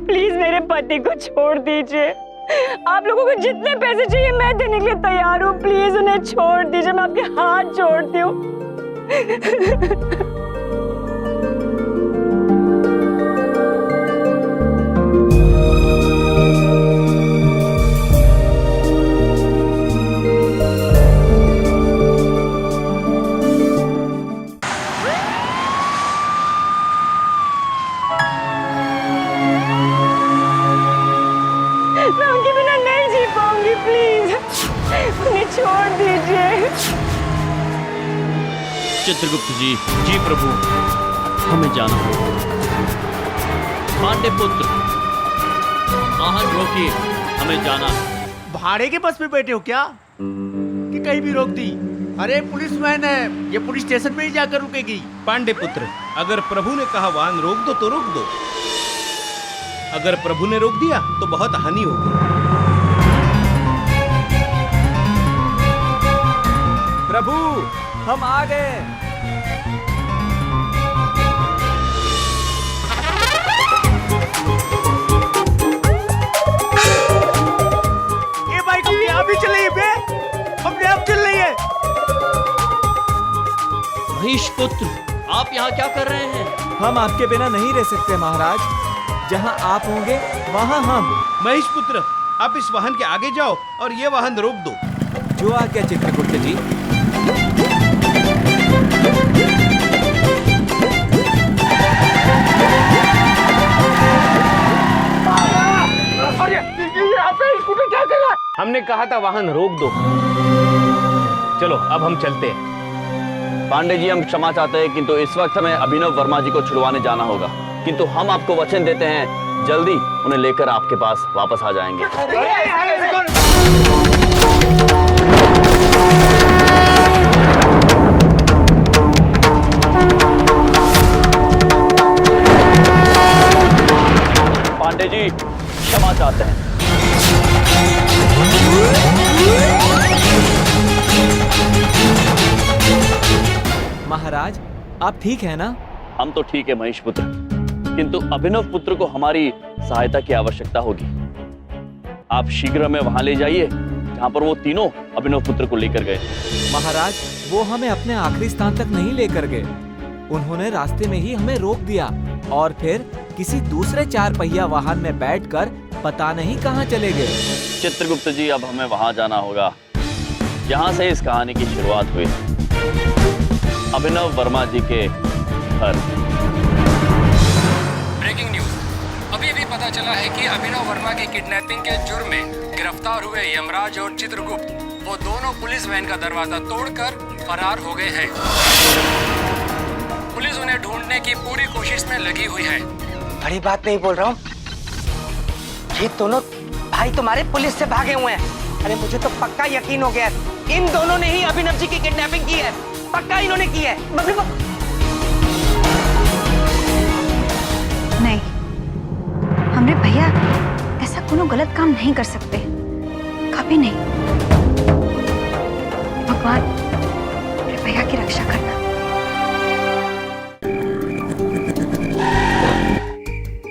Please मेरे पति को छोड़ दीजिए। आप लोगों को जितने पैसे चाहिए मैं देने के लिए तैयार हूँ। प्लीज उन्हें छोड़ दीजिए, मैं आपके हाथ जोड़ती हूँ। छोड़ दीजिए। चित्रगुप्त जी, जी प्रभु, हमें जाना होगा। पांडे पुत्र, वाहन रोकिए, हमें जाना है। भाड़े के बस में बैठे हो क्या कि कहीं भी रोक दी? अरे पुलिसमैन है, ये पुलिस स्टेशन में ही जाकर रुकेगी। पांडे पुत्र, अगर प्रभु ने कहा वाहन रोक दो तो रोक दो। अगर प्रभु ने रोक दिया तो बहुत हानि होगी। प्रभु हम आ गए। ये बाइक अपने आप ही चल रही है बे, अपने आप चल रही है। महेश पुत्र, आप यहाँ क्या कर रहे हैं? हम आपके बिना नहीं रह सकते महाराज। जहाँ आप होंगे वहाँ हम। महेश पुत्र, आप इस वाहन के आगे जाओ और ये वाहन रोक दो। जो आज्ञा चित्रगुप्त जी। हमने कहा था वाहन रोक दो। चलो अब हम चलते हैं। पांडे जी, हम क्षमा चाहते हैं किंतु इस वक्त हमें अभिनव वर्मा जी को छुड़वाने जाना होगा, किंतु हम आपको वचन देते हैं जल्दी उन्हें लेकर आपके पास वापस आ जाएंगे। पांडे जी क्षमा चाहते हैं। महाराज आप ठीक है ना? हम तो ठीक है महेश पुत्र, किंतु अभिनव पुत्र को हमारी सहायता की आवश्यकता होगी। आप शीघ्र हमें वहां ले जाइए जहां पर वो तीनों अभिनव पुत्र को लेकर गए। महाराज वो हमें अपने आखिरी स्थान तक नहीं लेकर गए। उन्होंने रास्ते में ही हमें रोक दिया और फिर किसी दूसरे 4 पहिया वाहन में बैठकर पता नहीं कहां चले गए। चित्रगुप्त जी, अब हमें वहां जाना होगा जहां से इस कहानी की शुरुआत हुई, अभिनव वर्मा जी के घर। ब्रेकिंग न्यूज, अभी अभी पता चला है कि अभिनव वर्मा की किडनैपिंग के जुर्म में गिरफ्तार हुए यमराज और चित्रगुप्त वो दोनों पुलिस वैन का दरवाजा तोड़कर फरार हो गए हैं। पुलिस उन्हें ढूंढने की पूरी कोशिश में लगी हुई है। बड़ी बात नहीं बोल रहा हूँ, ये दोनों भाई तुम्हारे पुलिस से भागे हुए हैं। अरे मुझे तो पक्का यकीन हो गया है इन दोनों ने ही अभिनव जी की किडनैपिंग की है। पक्का इन्होंने की है। नहीं, हमरे भैया ऐसा कोनो गलत काम नहीं कर सकते, कभी नहीं। भगवान मेरे भैया की रक्षा करना।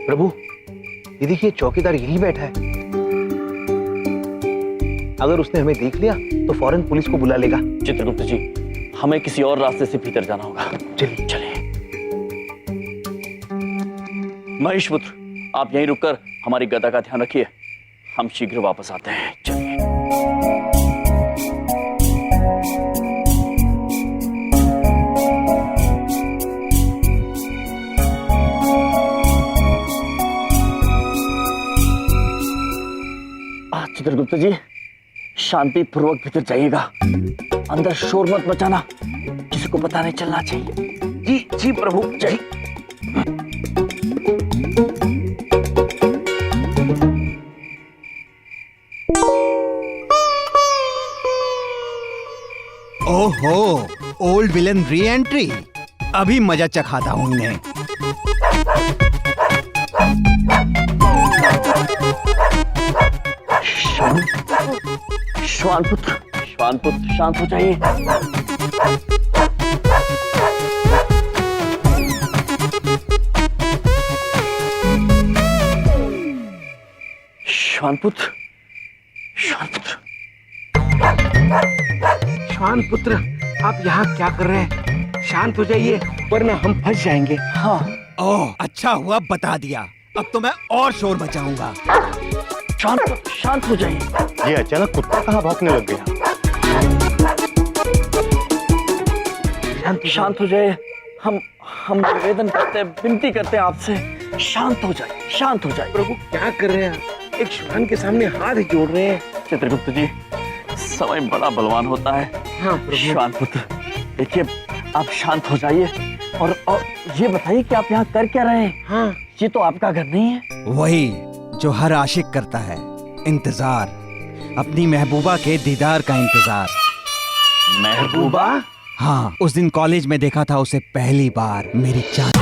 प्रभु, ये देखिए चौकीदार यहीं बैठा है। अगर उसने हमें देख लिया तो फौरन पुलिस को बुला लेगा। चित्रगुप्त जी, हमें किसी और रास्ते से भीतर जाना होगा। चलिए चलिए। महेश पुत्र, आप यहीं रुककर हमारी गदा का ध्यान रखिए, हम शीघ्र वापस आते हैं। चलिए। चित्रगुप्त जी, शांति पूर्वक भीतर जाइएगा, अंदर शोर मत मचाना, किसी को पता नहीं चलना चाहिए। जी जी प्रभु। जय। ओहो, ओल्ड विलन री एंट्री। अभी मजा चखाता हूं इन्हें। श्वान पुत्र, श्वान पुत्र, शांत हो जाइए। श्वान पुत्र, श्वान पुत्र, श्वान पुत्र, आप यहाँ क्या कर रहे हैं? शांत हो जाइए वरना हम फंस जाएंगे। हाँ। ओह, अच्छा हुआ बता दिया, अब तो मैं और शोर मचाऊंगा। शांत हो जाइए। ये अचानक कुत्ता कहाँ भौंकने लग गया? शांत हो जाइए। हम निवेदन करते हैं, विनती करते हैं आपसे, शांत हो जाइए, शांत हो जाइए। प्रभु क्या कर रहे हैं? एक श्वान के सामने हाथ जोड़ रहे हैं। चित्रगुप्त जी, समय बड़ा बलवान होता है। हाँ प्रभु। श्वान पुत्र, देखिए आप शांत हो जाइए और ये बताइए कि आप यहाँ कर क्या रहे हैं? हाँ, ये तो आपका घर नहीं है। वही जो हर आशिक करता है, इंतजार, अपनी महबूबा के दीदार का इंतजार। महबूबा? हाँ, उस दिन कॉलेज में देखा था उसे पहली बार, मेरी जान।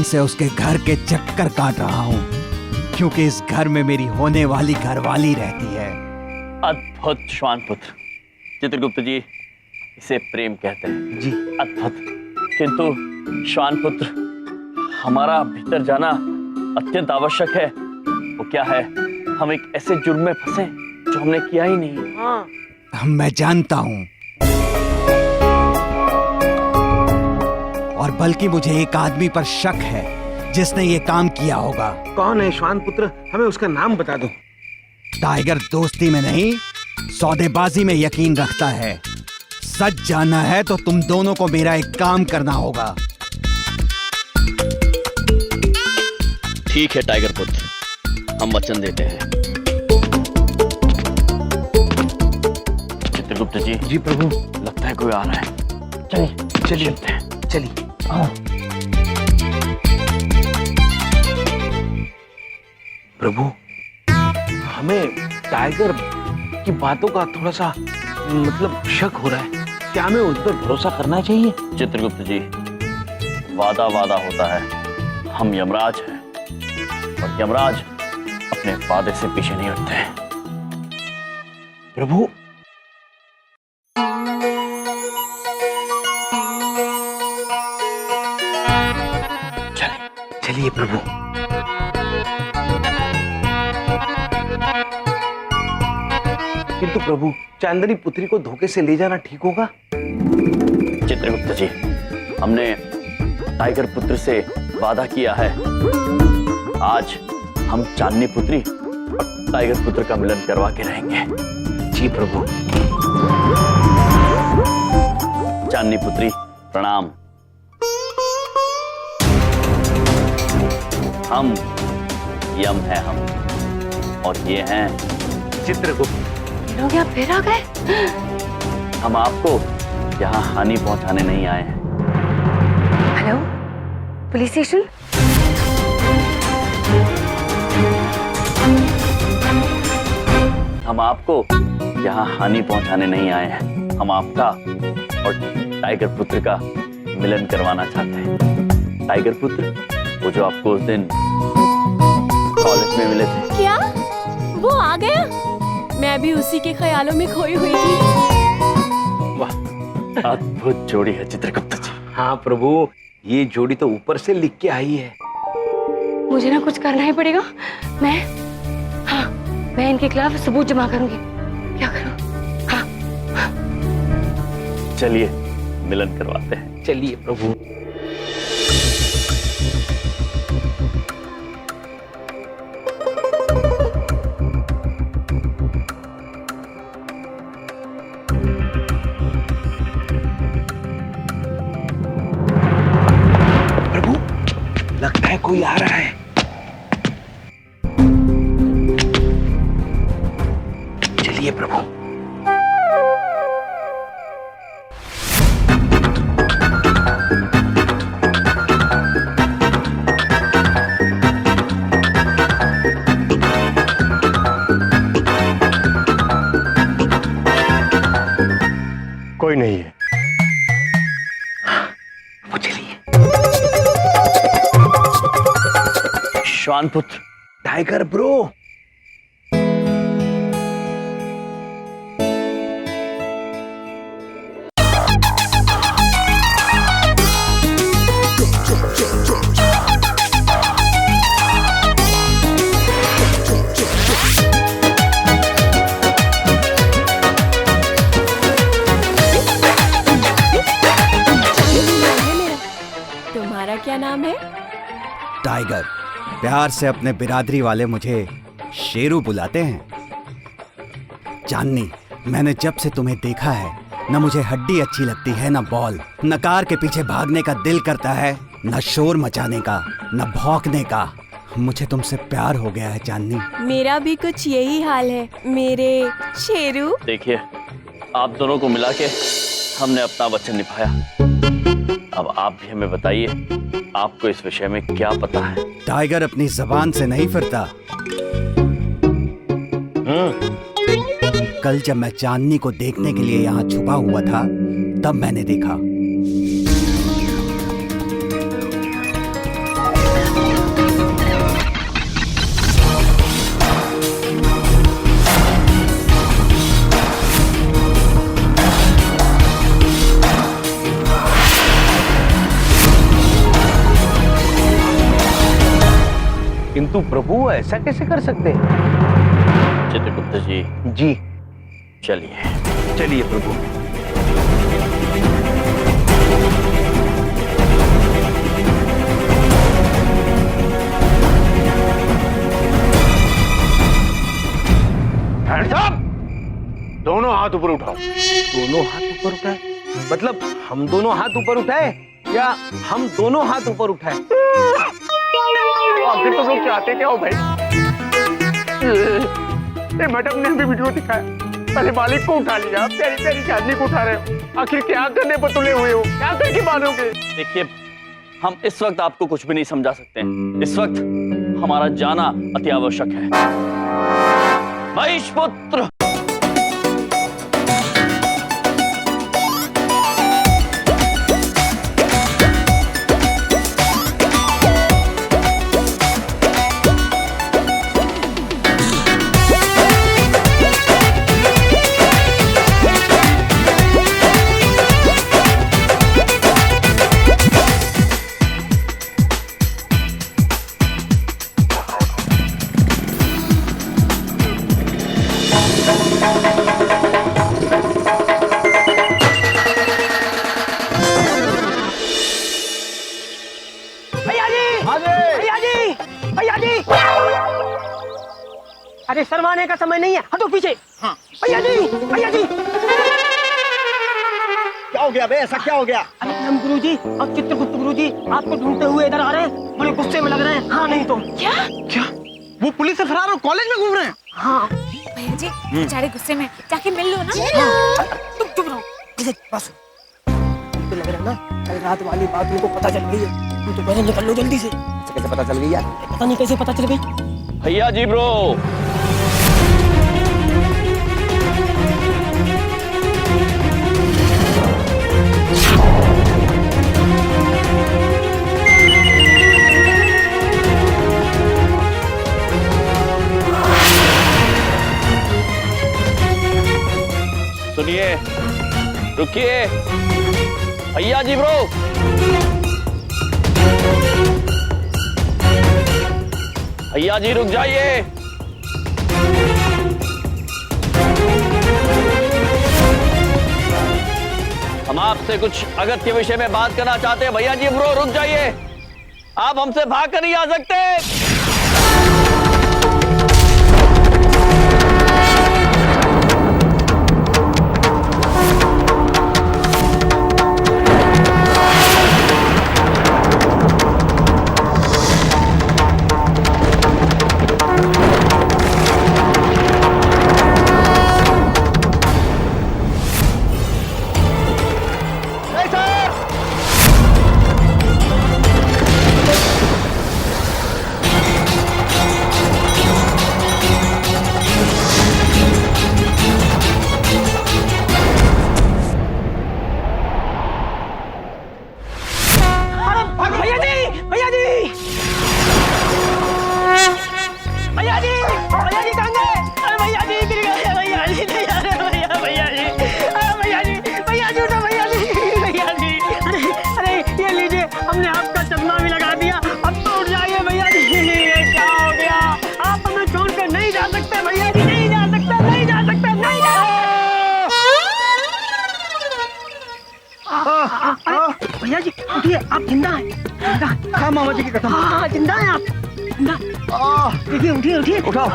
से उसके घर के चक्कर काट रहा हूँ, क्योंकि इस घर में मेरी होने वाली घरवाली रहती है। अद्भुत श्वान पुत्र। चित्रगुप्त जी, इसे प्रेम कहते हैं जी। अद्भुत। किंतु श्वान पुत्र, हमारा भीतर जाना अत्यंत आवश्यक है। वो क्या है, हम एक ऐसे जुर्म में फंसे जो हमने किया ही नहीं। मैं जानता हूं, और बल्कि मुझे एक आदमी पर शक है जिसने ये काम किया होगा। कौन है श्वान पुत्र? हमें उसका नाम बता दो। टाइगर दोस्ती में नहीं, सौदेबाजी में यकीन रखता है। सच जानना है तो तुम दोनों को मेरा एक काम करना होगा। ठीक है टाइगर पुत्र, हम वचन देते हैं। चित्रगुप्त जी। जी प्रभु। लगता है कोई आ रहा है। चलिए चलिए। प्रभु, हमें टाइगर की बातों का थोड़ा सा मतलब शक हो रहा है। क्या हमें उस पर भरोसा करना चाहिए? चित्रगुप्त जी, वादा वादा होता है। हम यमराज हैं और यमराज अपने वादे से पीछे नहीं हटते। प्रभु, चलिए प्रभु। किंतु प्रभु, चांदनी पुत्री को धोखे से ले जाना ठीक होगा? चित्रगुप्त जी, हमने टाइगर पुत्र से वादा किया है। आज हम चांदनी पुत्री और टाइगर पुत्र का मिलन करवा के रहेंगे। जी प्रभु। चांदनी पुत्री प्रणाम। हम यम है हम, और ये हैं चित्रगुप्त। लोग यहाँ फिर आ गए? हम आपको यहाँ हानि पहुंचाने नहीं आए हैं। Hello, police station? हम आपको यहाँ हानि पहुंचाने नहीं आए हैं। हम आपका और टाइगर पुत्र का मिलन करवाना चाहते हैं। टाइगर पुत्र, वो जो आपको उस दिन कॉलेज में मिले थे। क्या वो आ गया? मैं भी उसी के ख्यालों में खोई हुई थी। वाह, अद्भुत जोड़ी है चित्रगुप्त जी। हाँ प्रभु, ये जोड़ी तो ऊपर से लिख के आई है। मुझे ना कुछ करना ही पड़ेगा। मैं इनके खिलाफ सबूत जमा करूंगी। क्या करूं? चलिए मिलन करवाते हैं। चलिए प्रभु। लगता है कोई आ रहा है। चलिए प्रभु। कोई नहीं है। वो चलिए। श्वान पुत्र, टाइगर ब्रो। तुम्हारा क्या नाम है? टाइगर। प्यार से अपने बिरादरी वाले मुझे शेरू बुलाते हैं। चांदनी, मैंने जब से तुम्हें देखा है, न मुझे हड्डी अच्छी लगती है न बॉल। न कार के पीछे भागने का दिल करता है, न शोर मचाने का, न भौंकने का। मुझे तुमसे प्यार हो गया है चांदनी। मेरा भी कुछ यही हाल है मेरे शेरू। देखिए, आप दोनों को मिला के हमने अपना वचन निभाया। अब आप भी हमें बताइए, आपको इस विषय में क्या पता है? टाइगर अपनी जबान से नहीं फिरता। कल जब मैं चांदनी को देखने के लिए यहाँ छुपा हुआ था, तब मैंने देखा। किंतु प्रभु ऐसा कैसे कर सकते हैं? चित्रगुप्त जी, जी चलिए चलिए प्रभु। दोनों हाथ ऊपर उठाओ। दोनों हाथ ऊपर उठाए मतलब हम दोनों हाथ ऊपर उठाए या हम दोनों हाथ ऊपर उठाए? आखिर तुम लोग चाहते क्या हो भाई? ये मैडम ने भी वीडियो दिखाया, पहले मालिक को उठा लिया, प्यारी प्यारी चांदनी को उठा रहे हो। आखिर क्या करने पर तुले हुए हो? क्या करके मानोगे? देखिए, हम इस वक्त आपको कुछ भी नहीं समझा सकते। इस वक्त हमारा जाना अति आवश्यक है। महिषपुत्र, अरे शर्माने का समय नहीं है, हटो पीछे। हाँ। भैया जी, भैया जी। क्या हो गया बे? ऐसा क्या हो गया? अरे हम गुरुजी और चित्रगुप्त गुरुजी आपको ढूंढते हुए इधर आ रहे हैं, बड़े गुस्से में लग रहे हैं। हाँ नहीं तो क्या? क्या वो पुलिस से फरार और कॉलेज में घूम रहे हैं? हाँ भैया जी बेचारे गुस्से में, जाके मिल लो ना। तुम चुप रहो। बस तो लग रहा है ना कल रात वाली बात उनको पता चल गई है। तुम तो पहले निकल लो जल्दी से। कैसे पता चल गई यार? पता नहीं कैसे पता चल गई। भैया जी ब्रो, सुनिए, रुकिए। भैया जी ब्रो, भैया जी रुक जाइए। हम आपसे कुछ अगत्य विषय में बात करना चाहते हैं। भैया जी ब्रो रुक जाइए, आप हमसे भाग कर नहीं आ सकते। भैया जी उठिए, आप जिंदा हैं। जिंदा। हाँ मामा जी की कसम। हाँ जिंदा हैं आप। जिंदा। देखिए उठिए उठिए। उठाओ।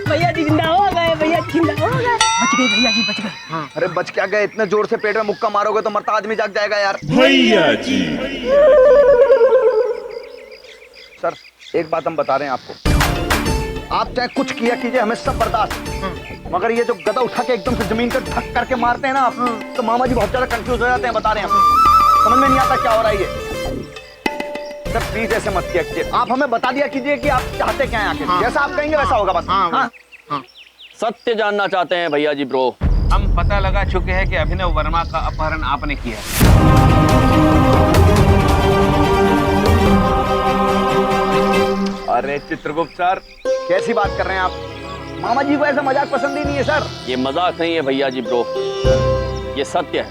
भैया जी जिंदा हो गए। भैया जी जिंदा हो गए। बच गए भैया जी, बच गए। अरे बच क्या गए? इतने जोर से पेट में मुक्का मारोगे तो मरता आदमी जाग जाएगा यार। भैया जी। सर एक बात हम बता रहे हैं आपको, आप चाहे कुछ किया कीजिए, हमें सब बर्दाश्त, मगर ये जो गदा उठा के एकदम से जमीन पर धक करके मारते हैं ना आप, तो मामा जी बहुत ज्यादा कंफ्यूज हो जाते हैं। बता रहे हैं हम, समझ में नहीं आता क्या हो रहा है ये। सर प्लीज ऐसे मत किया कीजिए, आप हमें बता दिया कीजिए कि आप चाहते क्या हैं आखिर। जैसा आप कहेंगे वैसा होगा बस। हाँ। सत्य जानना चाहते हैं भैया जी ब्रो। हम पता लगा चुके हैं कि अभिनव वर्मा का अपहरण आपने किया। अरे चित्रगुप्त सर कैसी बात कर रहे हैं आप? मामा जी को ऐसा मजाक पसंद ही नहीं है सर। ये मजाक नहीं है भैया जी ब्रो, ये सत्य है।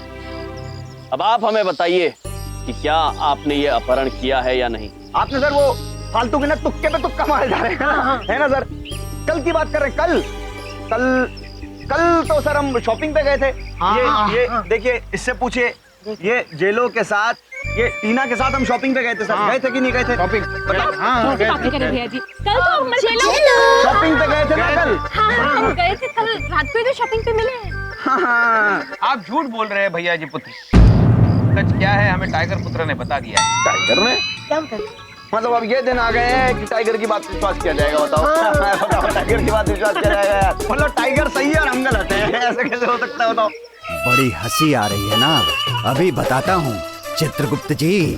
अब आप हमें बताइए कि क्या आपने ये अपहरण किया है या नहीं। आपने सर वो फालतू के ना तुक्के पे तुक्का मारे जा रहे हैं ना, है ना सर? कल की बात कर रहे हैं, कल तो सर हम शॉपिंग पे गए थे। ये देखिए, इससे पूछिए, ये जेलो के साथ, ये टीना के साथ हम शॉपिंग पे गए थे सर। गए थे कि नहीं गए थे शॉपिंग? बातें करें भैया जी, कल तो हम शॉपिंग पे गए थे ना कल। हम गए थे कल रात को, तो शॉपिंग पे मिले हैं। आप झूठ बोल रहे हैं भैया जी पुत्र। सच क्या है हमें टाइगर पुत्र ने बता दिया है। टाइगर ने? क्या बता? मतलब अब ये दिन आ गए हैं कि टाइगर की बात विश्वास किया जाएगा? बताओ टाइगर की बात विश्वास किया जाएगा यार? मतलब टाइगर सही है और हम गलत हैं, ऐसे कैसे हो सकता है बताओ? बड़ी हंसी आ रही है ना, अभी बताता हूँ चित्रगुप्त जी।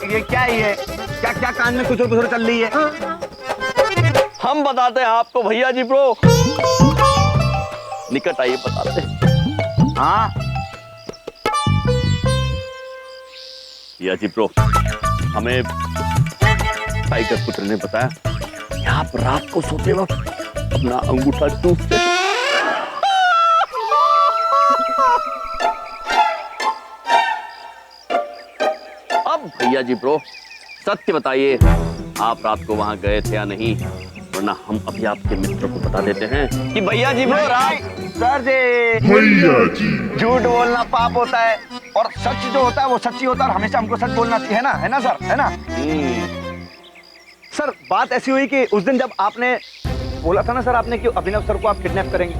ये क्या है? क्या क्या कान में कुछ और चल रही है? हम बताते हैं आपको भैया जी ब्रो, निकट आइए बताते हैं। हाँ भैया जी ब्रो, हमें टाइगर पुत्र ने बताया कि आप रात को सोते वक्त अपना अंगूठा चूसते हैं। अब भैया जी ब्रो सत्य बताइए, आप रात को वहां गए थे या नहीं, वरना हम अभी आपके मित्र को बता देते हैं कि भैया जी ब्रो रात। सर जी, भैया जी, झूठ बोलना पाप होता है और सच जो होता है वो सच्ची होता है और हमेशा हमको सच बोलना चाहिए, है ना सर? है ना? सर बात ऐसी हुई कि उस दिन जब आपने बोला था ना सर, आपने कि अभिनव सर को आप किडनैप करेंगे,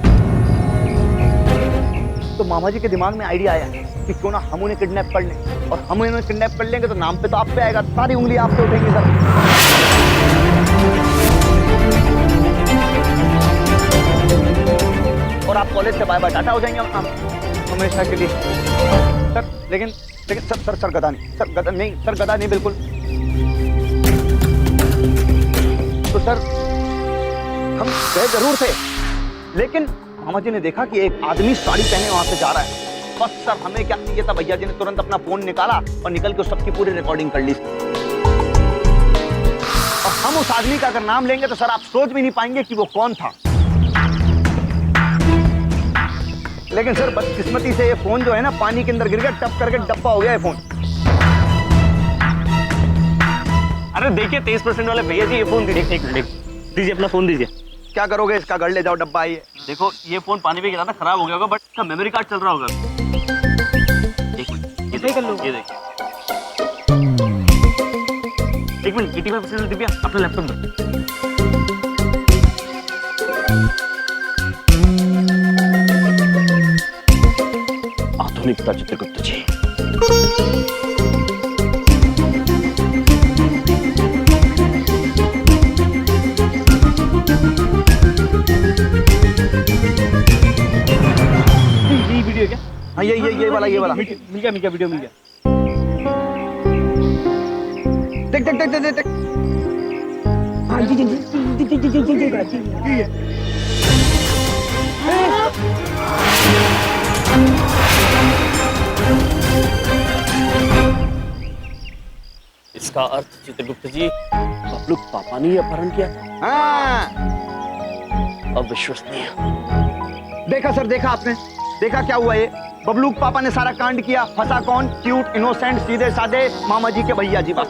तो मामा जी के दिमाग में आइडिया आया कि क्यों ना हम उन्हें किडनैप कर लें, और हम उन्हें किडनैप कर लेंगे तो नाम पे तो आप पे आएगा, सारी उंगली आप पे उठेंगी सर। और आप कॉलेज से बाय बाय टाटा हो जाएंगे हमेशा के लिए सर। लेकिन सर गदा नहीं, सर गदा नहीं, सर गदा नहीं बिल्कुल। तो सर हम गए जरूर थे, लेकिन मामा जी ने देखा कि एक आदमी साड़ी पहने वहां से जा रहा है। बस सर हमें क्या चाहिए था, भैया जी ने तुरंत अपना फोन निकाला और निकल के सबकी पूरी रिकॉर्डिंग कर ली। और हम उस आदमी का अगर नाम लेंगे तो सर आप सोच भी नहीं पाएंगे कि वो कौन था। लेकिन सर बदकिस्मती से ये फोन जो है ना पानी के अंदर गिर गया, टप करके डब्बा हो गया ये फोन। अरे देखिए 23% वाले भैया जी, ये फोन दीजिए, अपना फोन दीजिए। क्या करोगे इसका? घर ले जाओ, डब्बा है ये। देखो ये फोन पानी में गिरा था, खराब हो गया होगा, बट इसका मेमोरी कार्ड चल रहा होगा। ये सही कर लो, ये देखिए। एक मिनट, 85% दिव्या अपने लैपटॉप में। आधुनिकता चित्रगुप्त जी। वीडियो क्या? हाँ ये वाला मिल गया वीडियो मिल गया। देख। हाँ जी। इसका अर्थ चित्रगुप्त जी, बबलू पापा ने अपहरण किया था। हाँ। अविश्वसनीय। देखा सर, देखा आपने, देखा क्या हुआ? ये बबलू पापा ने सारा कांड किया। फंसा कौन? क्यूट, इनोसेंट, सीधे साधे मामा जी के भैया जी। बस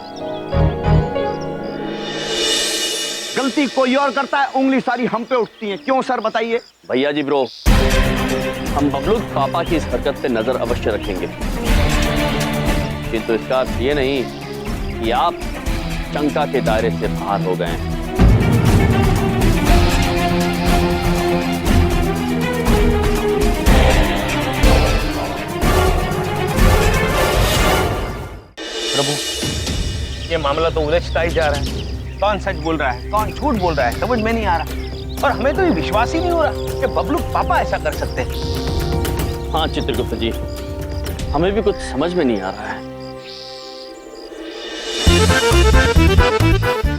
गलती कोई और करता है, उंगली सारी हम पे उठती है। क्यों सर बताइए? भैया जी ब्रो, हम बबलू पापा की इस हरकत पे नजर अवश्य रखेंगे, किंतु इसका अर्थ ये नहीं कि आप शंका के दायरे से बाहर हो गए हैं। प्रभु, ये मामला तो उलझता ही जा रहा है। कौन सच बोल रहा है, कौन झूठ बोल रहा है, समझ में नहीं आ रहा। और हमें तो ये विश्वास ही नहीं हो रहा कि बबलू पापा ऐसा कर सकते हैं। हाँ चित्रगुप्त जी, हमें भी कुछ समझ में नहीं आ रहा है।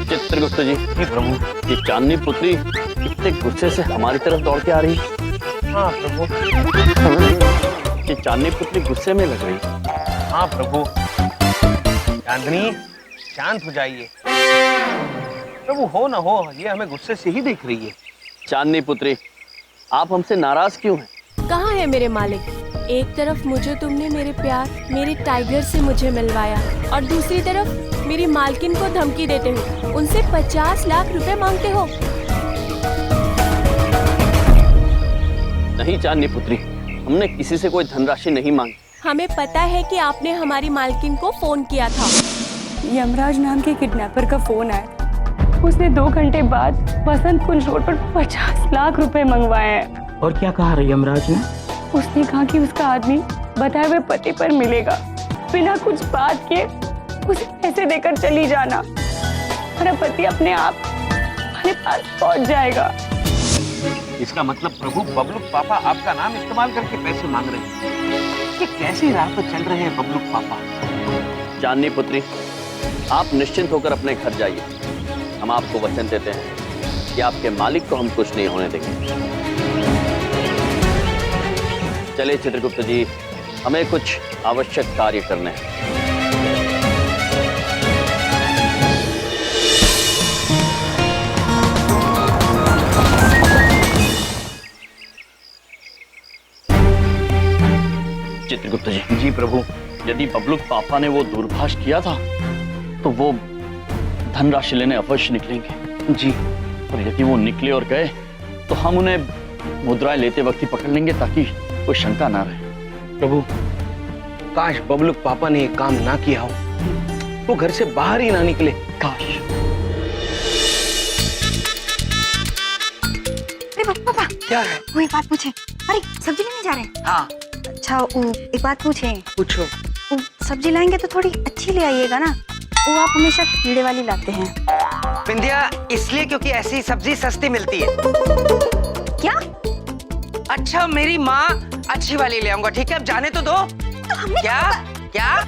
चित्रगुप्त जी, प्रभु, ये चांदनी पुत्री इतने गुस्से से हमारी तरफ दौड़ के आ रही। हाँ प्रभु। कि चांदनी पुत्री गुस्से में लग रही है। हाँ प्रभु। चांदनी शांत हो जाइए। प्रभु हो ना हो, ये हमें गुस्से से ही देख रही है। चांदनी पुत्री, आप हमसे नाराज क्यों हैं? कहाँ है मेरे मालिक? एक तरफ मुझे तुमने मेरे प्यार, मेरे टाइगर से मुझे मिलवाया और दूसरी तरफ मेरी मालकिन को धमकी देते हो, उनसे 50 लाख रुपए मांगते हो। नहीं चांदनी पुत्री, हमने किसी से कोई धनराशि नहीं मांगी। हमें पता है कि आपने हमारी मालकिन को फोन किया था। यमराज नाम के किडनैपर का फोन आया। उसने 2 घंटे बाद वसंत कुंज रोड पर 50 लाख रुपए मंगवाए हैं। और क्या कहा यमराज ने? उसने कहा कि उसका आदमी बताए हुए पते पर मिलेगा, बिना कुछ बात किए उसे पैसे देकर चली जाना, मेरा पति अपने आप हमारे पास पहुंच जाएगा। इसका मतलब प्रभु बबलू पापा आपका नाम इस्तेमाल करके पैसे मांग रहे हैं। ये कैसी राह पर चल रहे हैं बबलू पापा? चांदनी पुत्री, आप निश्चिंत होकर अपने घर जाइए। हम आपको वचन देते हैं कि आपके मालिक को हम कुछ नहीं होने देंगे। चलिए चित्रगुप्त जी, हमें कुछ आवश्यक कार्य करने हैं। चित्रगुप्त जी। जी प्रभु। यदि बबलू पापा ने वो दूरभाष किया था तो वो धनराशि लेने अवश्य निकलेंगे। जी। और यदि वो निकले और गए तो हम उन्हें मुद्राएं लेते वक्त ही पकड़ लेंगे ताकि कोई शंका ना रहे। प्रभु, काश बबलू पापा ने ये काम ना किया हो, वो घर से बाहर ही ना निकले। काश। अरे पापा, क्या है? वो एक बात पूछे। अरे सब्जी लेने जा रहे हैं? हाँ। अच्छा, एक बात पूछे। पूछो। सब्जी लाएंगे तो थोड़ी अच्छी ले आइएगा ना, वो आप हमेशा कीड़े वाली लाते हैं। बिंदिया, इसलिए क्योंकि ऐसी सब्जी सस्ती मिलती है। क्या? अच्छा, मेरी माँ अच्छी वाली ले आऊंगा, ठीक है? अब जाने तो दो। क्या? क्या?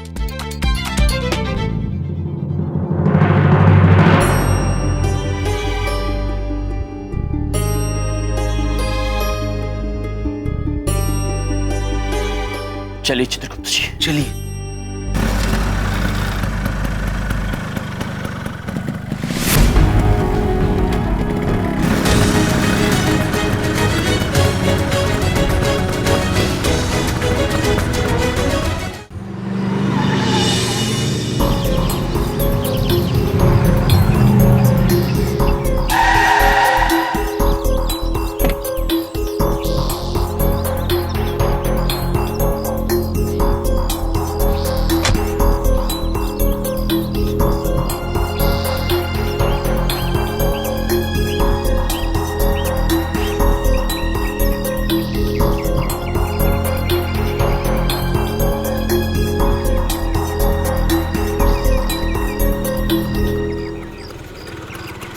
चलिए चित्रगुप्त जी, चलिए।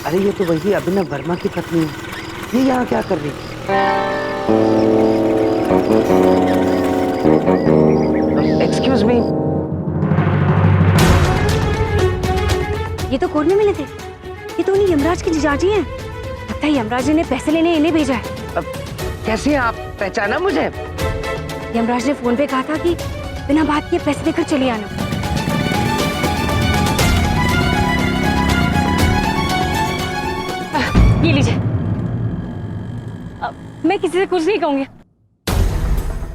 अरे ये तो वही अभिनव वर्मा की पत्नी है। ये यहाँ क्या कर रही है? Excuse me. ये तो कोर्ट में मिले थे। ये तो उन्हीं यमराज के जीजाजी हैं। लगता है यमराज जी ने पैसे लेने इन्हें भेजा है। अब कैसे आप पहचाना मुझे? यमराज ने फोन पे कहा था कि बिना बात किए पैसे देकर चली आना। ये लीजिए। मैं किसी से कुछ नहीं कहूंगी।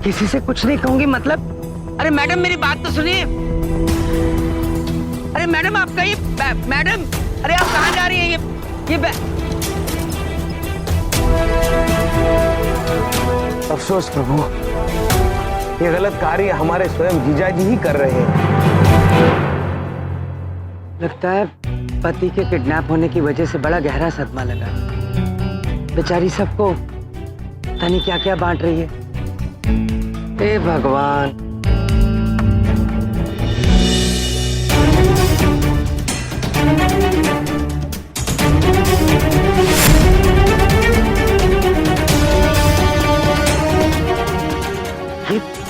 किसी से कुछ नहीं कहूंगी मतलब? अरे मैडम, मेरी बात तो सुनिए। अरे मैडम, आप कहीं मैडम, अरे आप कहाँ जा रही हैं? ये अफसोस प्रभु, ये गलत कार्य हमारे स्वयं जीजाजी ही कर रहे हैं। लगता है पति के किडनैप होने की वजह से बड़ा गहरा सदमा लगा। बेचारी सबको पता नहीं क्या क्या बांट रही है। हे भगवान।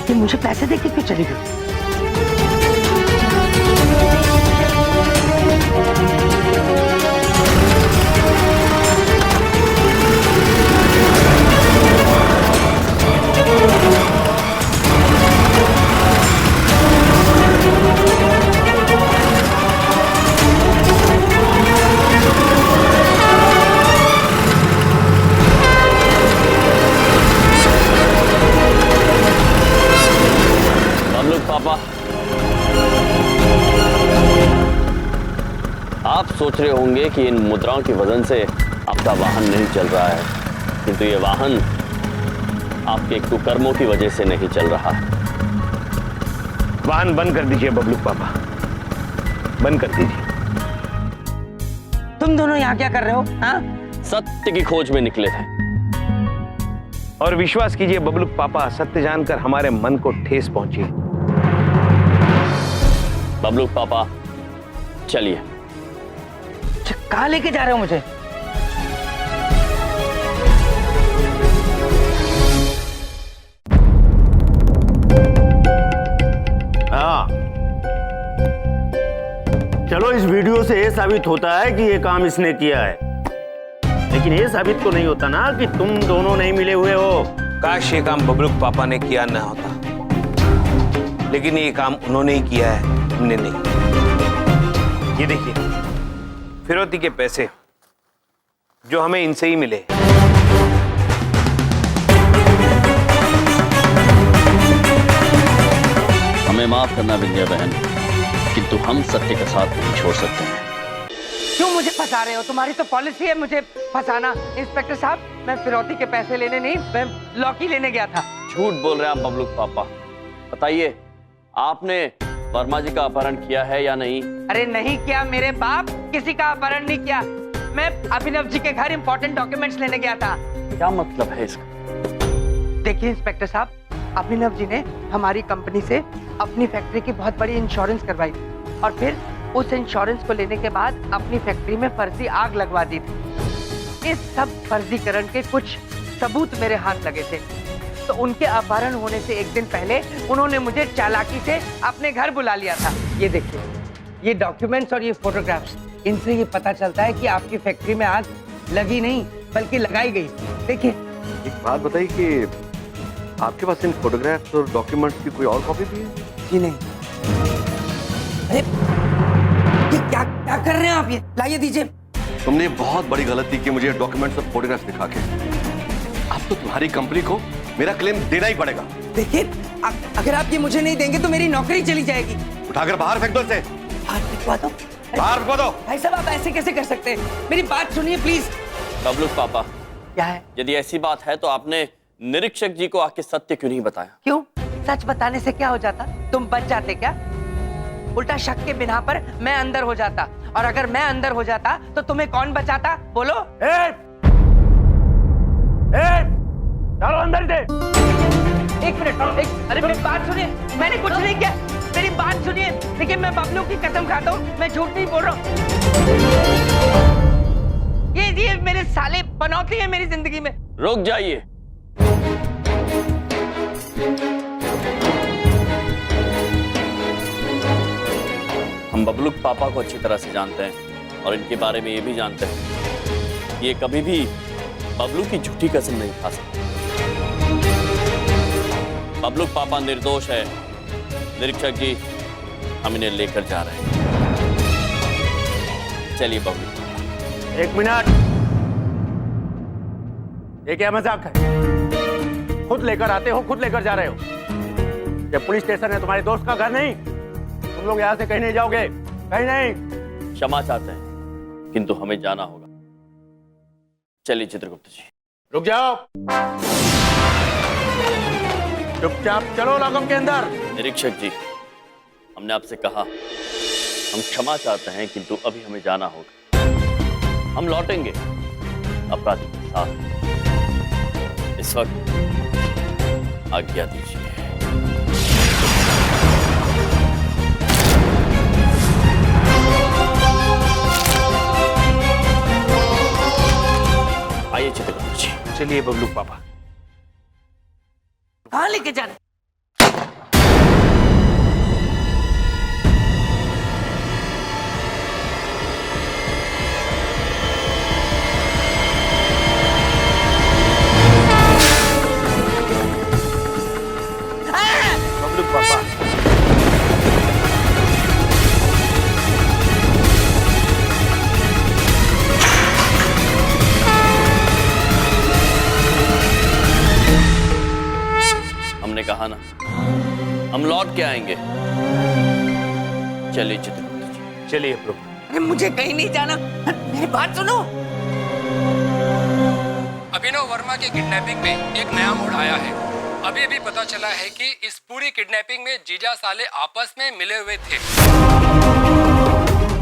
ये मुझे पैसे देके क्यों चली गई? आप सोच रहे होंगे कि इन मुद्राओं की वजन से आपका वाहन नहीं चल रहा है, किंतु ये वाहन आपके कुकर्मों की वजह से नहीं चल रहा है। वाहन बंद कर दीजिए बबलू पापा, बंद कर दीजिए। तुम दोनों यहाँ क्या कर रहे हो? हाँ? सत्य की खोज में निकले थे। और विश्वास कीजिए बबलू पापा, सत्य जानकर हमारे मन को ठेस पहुंची। बबलू पापा चलिए। कहाँ लेके जा रहे हो मुझे? हाँ, चलो इस वीडियो से ये साबित होता है कि ये काम इसने किया है, लेकिन ये साबित तो नहीं होता ना कि तुम दोनों नहीं मिले हुए हो। काश ये काम बबलू पापा ने किया ना होता, लेकिन ये काम उन्होंने ही किया है, हमने नहीं। ये देखिए फिरौती के पैसे जो हमें इनसे ही मिले। हमें माफ करना विंध्या बहन, किंतु हम सत्य का साथ नहीं छोड़ सकते हैं। क्यों मुझे फंसा रहे हो? तुम्हारी तो पॉलिसी है मुझे फंसाना। इंस्पेक्टर साहब, मैं फिरौती के पैसे लेने नहीं, मैं लौकी लेने गया था। झूठ बोल रहे हैं आप बबलू पापा। बताइए, आपने वर्मा जी का अपहरण किया है या नहीं? अरे नहीं किया मेरे बाप, किसी का अपहरण नहीं किया। मैं अभिनव जी के घर इंपॉर्टेंट डॉक्यूमेंट्स लेने गया था। क्या मतलब है इसका? देखिए इंस्पेक्टर साहब, अभिनव जी ने हमारी कंपनी से अपनी फैक्ट्री की बहुत बड़ी इंश्योरेंस करवाई और फिर उस इंश्योरेंस को लेने के बाद अपनी फैक्ट्री में फर्जी आग लगवा दी थी। इस सब फर्जीकरण के कुछ सबूत मेरे हाथ लगे थे, तो उनके अपहरण होने से एक दिन पहले उन्होंने मुझे चालाकी से अपने घर बुला लिया था। ये देखिए, ये डॉक्यूमेंट्स और ये फोटोग्राफ्स, इनसे ये पता चलता है कि आपकी फैक्ट्री में आग लगी नहीं बल्कि लगाई गई। देखिए। एक बात बताइए कि आपके पास इन फोटोग्राफ्स और डॉक्यूमेंट्स की कोई और कॉपी भी है? जी नहीं। अरे ये क्या क्या कर रहे हैं आप? ये लाइए दीजिए। तुमने बहुत बड़ी गलती की मुझे डॉक्यूमेंट्स और फोटोग्राफ्स दिखा के। अब तो तुम्हारी कंपनी को मेरा क्लेम देना ही पड़ेगा। देखिए, अगर आप ये मुझे नहीं देंगे तो मेरी नौकरी चली जाएगी। उठाकर बाहर फेंक दो इसे। बाहर फेंकवा दो? बाहर फेंकवा दो। भाई साहब, आप ऐसे कैसे कर सकते हैं? मेरी बात सुनिए प्लीज। बबलू पापा, क्या है? यदि ऐसी बात है तो आपने निरीक्षक जी को आके सत्य क्यों नहीं बताया? क्यों? सच बताने से क्या हो जाता? तुम बच जाते क्या? उल्टा शक के बिना पर मैं अंदर हो जाता, और अगर मैं अंदर हो जाता तो तुम्हें कौन बचाता? बोलो। चलो अंदर से। एक मिनट, अरे मेरी बात सुनिए, मैंने कुछ नहीं किया। मेरी बात सुनिए। देखिए, मैं बबलू की कसम खाता हूँ, मैं झूठ नहीं बोल रहा हूँ। ये मेरे साले पनौती है मेरी जिंदगी में। रुक जाइए। हम बबलू पापा को अच्छी तरह से जानते हैं और इनके बारे में ये भी जानते हैं कि ये कभी भी बबलू की झूठी कसम नहीं खा सकते। बबलू पापा निर्दोष है। निरीक्षक जी, हम इन्हें लेकर जा रहे हैं। चलिए बबलू। एक मिनट, ये क्या मजाक है? खुद लेकर आते हो, खुद लेकर जा रहे हो। ये पुलिस स्टेशन है, तुम्हारे दोस्त का घर नहीं। तुम लोग यहाँ से कहीं नहीं जाओगे, कहीं नहीं। क्षमा चाहते हैं, किंतु हमें जाना होगा। चलिए चित्रगुप्त जी। रुक जाओ, चुपचाप चलो लॉकअप के अंदर। निरीक्षक जी, हमने आपसे कहा हम क्षमा चाहते हैं, किंतु अभी हमें जाना होगा। हम लौटेंगे अपराधी के साथ। इस वक्त आज्ञा दीजिए। आइए चित्रगुप्त जी। चलिए बबलू पापा। कहाँ लेके जा रहे? बबलू पापा, हमने कहा ना, हम लौट के आएंगे। चलिए चित्रगुप्त जी। चलिए प्रभु। अरे मुझे कहीं नहीं जाना, मेरी बात सुनो। अभिनव वर्मा के किडनैपिंग में एक नया मोड़ आया है। अभी भी पता चला है कि इस पूरी किडनैपिंग में जीजा साले आपस में मिले हुए थे।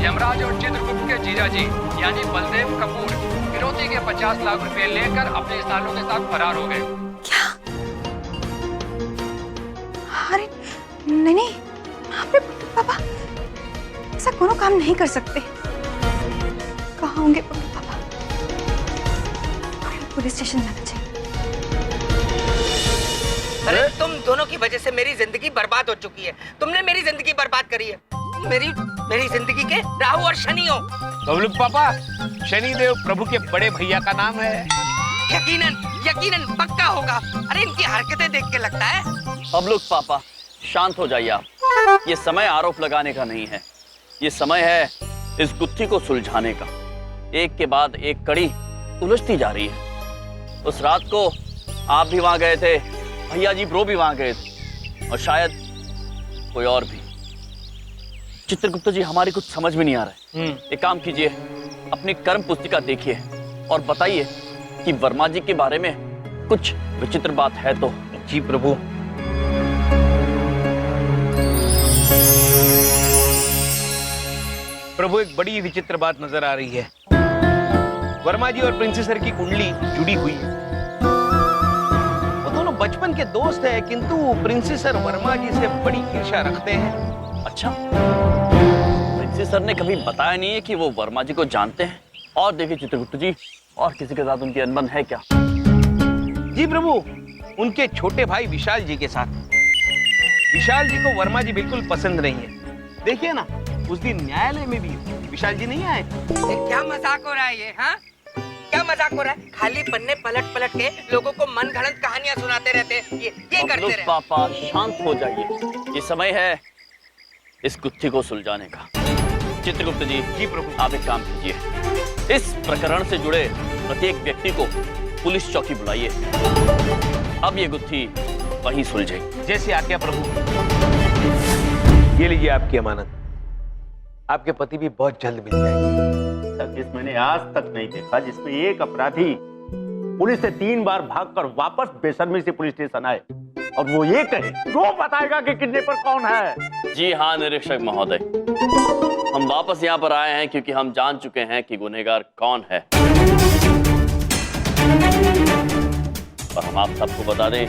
यमराज और चित्रगुप्त के जीजा जी यानी बलदेव कपूर फिरौती के 50 लाख रुपए लेकर अपने सालों के साथ फरार हो गए। क्या? अरे नहीं नहीं, आपने पापा ऐसा कोनो काम नहीं कर सकते। कहाँ होंगे पापा? पुलिस स्टेशन जाना चाहिए। अरे तुम दोनों की वजह से मेरी जिंदगी बर्बाद हो चुकी है। तुमने मेरी जिंदगी बर्बाद करी है। मेरी जिंदगी के राहु और शनि हो। बबलू पापा, शनिदेव प्रभु के बड़े भैया का नाम है। यकीनन पक्का होगा। अरे इनकी हरकतें देख के लगता है। बबलू पापा शांत हो जाइए आप। ये समय आरोप लगाने का नहीं है, ये समय है इस गुत्थी को सुलझाने का। एक के बाद एक कड़ी उलझती जा रही है। उस रात को आप भी वहां गए थे, भैया जी ब्रो भी वहां गए थे, और शायद कोई और भी। चित्रगुप्त जी हमारी कुछ समझ में नहीं आ रहा है। एक काम कीजिए, अपनी कर्म पुस्तिका देखिए और बताइए कि वर्मा जी के बारे में कुछ विचित्र बात है तो। जी प्रभु। प्रभु एक बड़ी विचित्र बात नजर आ रही है। वर्मा जी और प्रिंसेस सर की कुंडली जुड़ी हुई है। वो दोनों बचपन के दोस्त हैं, किंतु प्रिंसेस सर वर्मा जी से बड़ी ईर्ष्या रखते हैं। अच्छा, प्रिंसेस सर ने कभी बताया नहीं है कि वो वर्मा जी को जानते हैं? और देखिए चित्रगुप्त जी, और किसी के साथ उनकी अनबन है क्या? जी प्रभु, उनके छोटे भाई विशाल जी के साथ। विशाल जी को वर्मा जी बिल्कुल पसंद नहीं है। देखिए ना, उस दिन न्यायालय में भी विशाल जी नहीं आए। ये क्या मजाक हो रहा है ये? हाँ, क्या मजाक हो रहा है? खाली पन्ने पलट पलट के लोगों को मनगढ़ंत कहानियां सुनाते रहते हैं। ये करते रहते। पापा शांत हो जाइए, ये समय है इस गुत्थी को सुलझाने का। चित्रगुप्त जी। जी प्रभु। आप एक काम कीजिए, इस प्रकरण से जुड़े प्रत्येक व्यक्ति को पुलिस चौकी बुलाइए। अब ये गुत्थी वहीं सुलझेगी। जैसे आज्ञा प्रभु। ये लीजिए आपकी अमानत। आपके पति भी बहुत जल्द मिल जाएंगे। सर, जिस मैंने आज तक नहीं देखा जिसमें एक अपराधी पुलिस से 3 बार भागकर वापस बेशर्मी से पुलिस स्टेशन आए और वो ये कहे वो बताएगा कि किडनैपर कौन है। जी हाँ निरीक्षक महोदय, हम वापस यहाँ पर आए हैं क्योंकि हम जान चुके हैं कि गुनहगार कौन है। और हम आप सबको बता दें,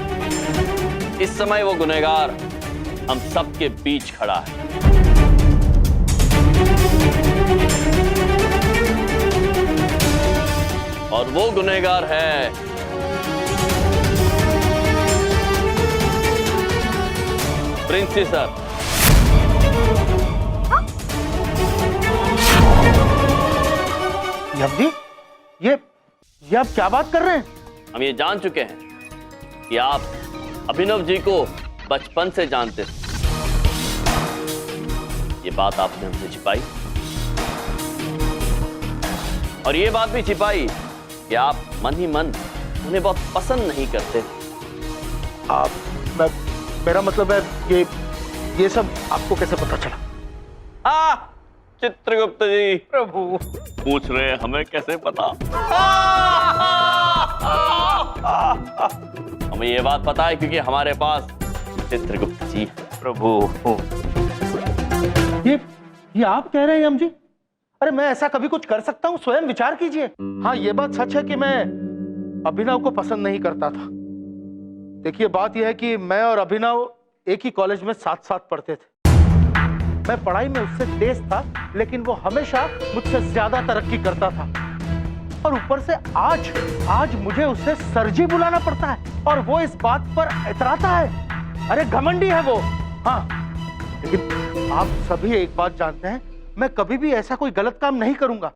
इस समय वो गुनहगार हम सबके बीच खड़ा है। और वो गुनहगार है प्रिंसेस सर। जी, ये आप क्या बात कर रहे हैं? हम ये जान चुके हैं कि आप अभिनव जी को बचपन से जानते थे। ये बात आपने हमसे छिपाई, और ये बात भी छिपाई कि आप मन ही मन उन्हें बहुत पसंद नहीं करते। मेरा मतलब है ये सब आपको कैसे पता चला? चित्रगुप्त जी। प्रभु पूछ रहे हैं हमें कैसे पता? हमें ये बात पता है क्योंकि हमारे पास चित्रगुप्त जी। प्रभु ये आप कह रहे हैं यम जी? अरे मैं ऐसा कभी कुछ कर सकता हूँ? स्वयं विचार कीजिए। हाँ, ये बात सच है कि मैं अभिनव को पसंद नहीं करता था। देखिए, बात यह है कि मैं और अभिनव एक ही कॉलेज में साथ साथ पढ़ते थे। मैं पढ़ाई में उससे तेज था, लेकिन वो हमेशा मुझसे ज्यादा तरक्की करता था। और ऊपर से आज मुझे उसे सर जी बुलाना पड़ता है, और वो इस बात पर इतराता है। अरे घमंडी है वो। हाँ, लेकिन आप सभी एक बात जानते हैं, मैं कभी भी ऐसा कोई गलत काम नहीं करूंगा।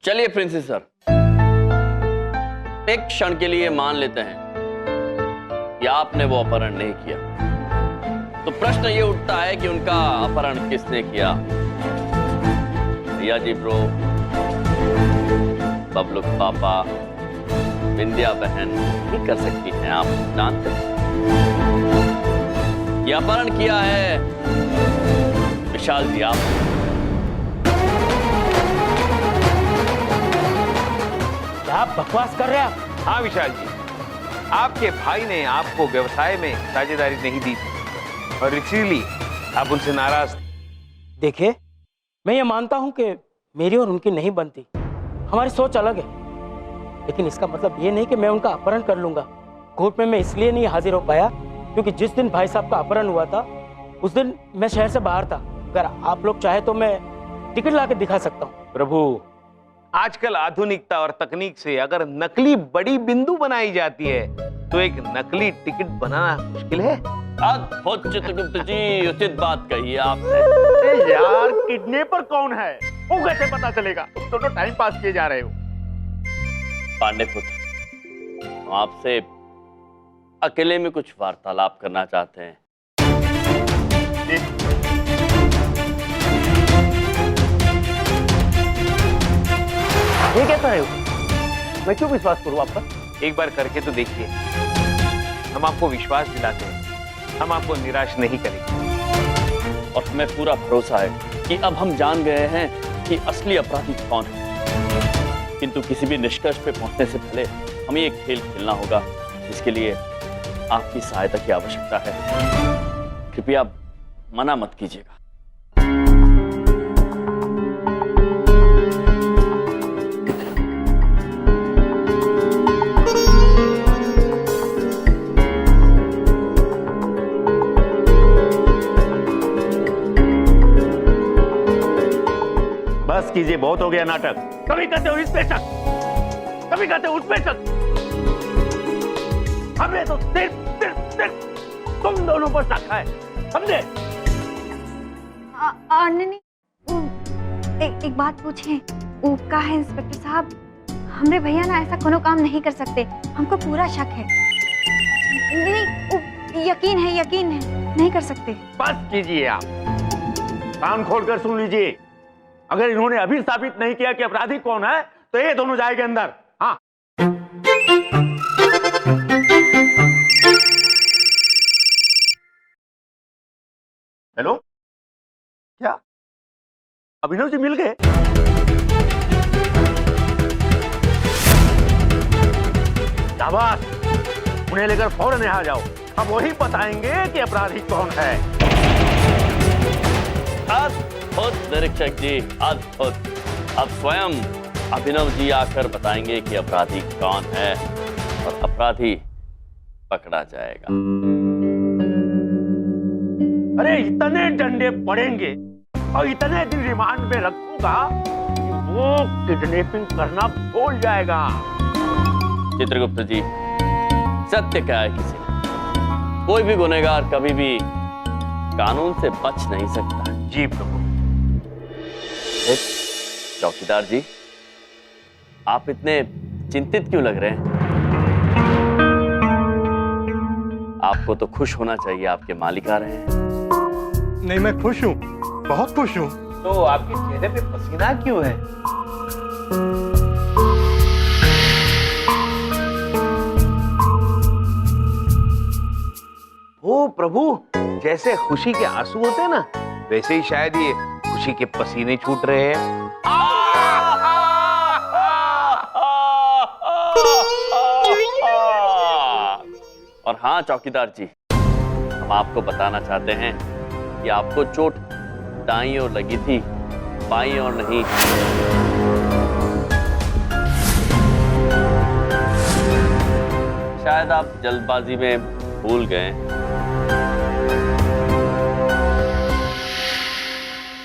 चलिए प्रिंसेस सर, एक क्षण के लिए मान लेते हैं कि आपने वो अपहरण नहीं किया, तो प्रश्न ये उठता है कि उनका अपहरण किसने किया? भैया जी ब्रो, बबलू पापा, विंध्या बहन ही कर सकती हैं, आप जानते हैं। ये अपहरण किया है विशाल जी आप। क्या आप बकवास कर रहे हैं आप? हाँ विशाल जी, आपके भाई ने आपको व्यवसाय में साझेदारी नहीं दी थी और इसीलिए आप उनसे नाराज थे। देखिए, मैं ये मानता हूं कि मेरी और उनकी नहीं बनती, हमारी सोच अलग है, लेकिन इसका मतलब ये नहीं कि मैं उनका अपहरण कर लूंगा। कोर्ट में मैं इसलिए नहीं हाजिर हो पाया क्योंकि जिस दिन भाई साहब का अपहरण हुआ था उस दिन मैं शहर से बाहर था। अगर आप लोग चाहे तो मैं टिकट ला के दिखा सकता हूँ। प्रभु, आजकल आधुनिकता और तकनीक से अगर नकली बड़ी बिंदु बनाई जाती है तो एक नकली टिकट बनाना मुश्किल है। अद्भुत चित्रगुप्त जी, उचित बात कही आपने। यार, किडनैपर कौन है वो कैसे पता चलेगा? तुम दोनों टाइम पास किए जा रहे हो। पांडे पुत्र, हम आपसे अकेले में कुछ वार्तालाप करना चाहते हैं। ये क्या कर रहे हो? मैं क्यों विश्वास करूं आप पर? एक बार करके तो देखिए, हम आपको विश्वास दिलाते हैं, हम आपको निराश नहीं करेंगे। और हमें पूरा भरोसा है कि अब हम जान गए हैं कि असली अपराधी कौन है। किंतु किसी भी निष्कर्ष पे पहुंचने से पहले हमें एक खेल खेलना होगा, जिसके लिए आपकी सहायता की आवश्यकता है। कृपया मना मत कीजिएगा। बस कीजिए, बहुत हो गया नाटक। कभी कहते हो इस पे शक, कभी कहते हो उस पे शक। हमें तो सिर्फ तुम दोनों पर शक है, समझे? नहीं, एक बात पूछें। वो का है इंस्पेक्टर साहब, हमरे भैया ना ऐसा कोनो काम नहीं कर सकते, हमको पूरा शक है। नहीं, यकीन है, नहीं कर सकते। बस कीजिए आप, कान खोलकर सुन लीजिए। अगर इन्होंने अभी साबित नहीं किया कि अपराधी कौन है तो ये दोनों जाएंगे अंदर। हाँ, हेलो, क्या अभिनव जी मिल गए? शाबाश, उन्हें लेकर फौरन यहाँ जाओ। अब वही बताएंगे कि अपराधी कौन है। अद्भुत निरीक्षक जी, अद्भुत। अब स्वयं अभिनव जी आकर बताएंगे कि अपराधी कौन है और अपराधी पकड़ा जाएगा। अरे इतने डंडे पड़ेंगे और इतने दिन रिमांड में रखूंगा कि वो किडनैपिंग करना भूल जाएगा। चित्रगुप्त जी, सत्य क्या है किसी ने? कोई भी गुनहगार कभी भी कानून से बच नहीं सकता है। जी प्रभु। चौकीदार जी, आप इतने चिंतित क्यों लग रहे हैं? आपको तो खुश होना चाहिए, आपके मालिक आ रहे हैं। नहीं, मैं खुश हूँ, बहुत खुश हूँ। तो आपके चेहरे पे पसीना क्यों है? ओ प्रभु, जैसे खुशी के आंसू होते हैं ना, वैसे ही शायद ये खुशी के पसीने छूट रहे हैं। और हाँ चौकीदार जी, हम आपको बताना चाहते हैं कि आपको चोट दाईं ओर लगी थी, बाईं ओर नहीं। शायद आप जल्दबाजी में भूल गए।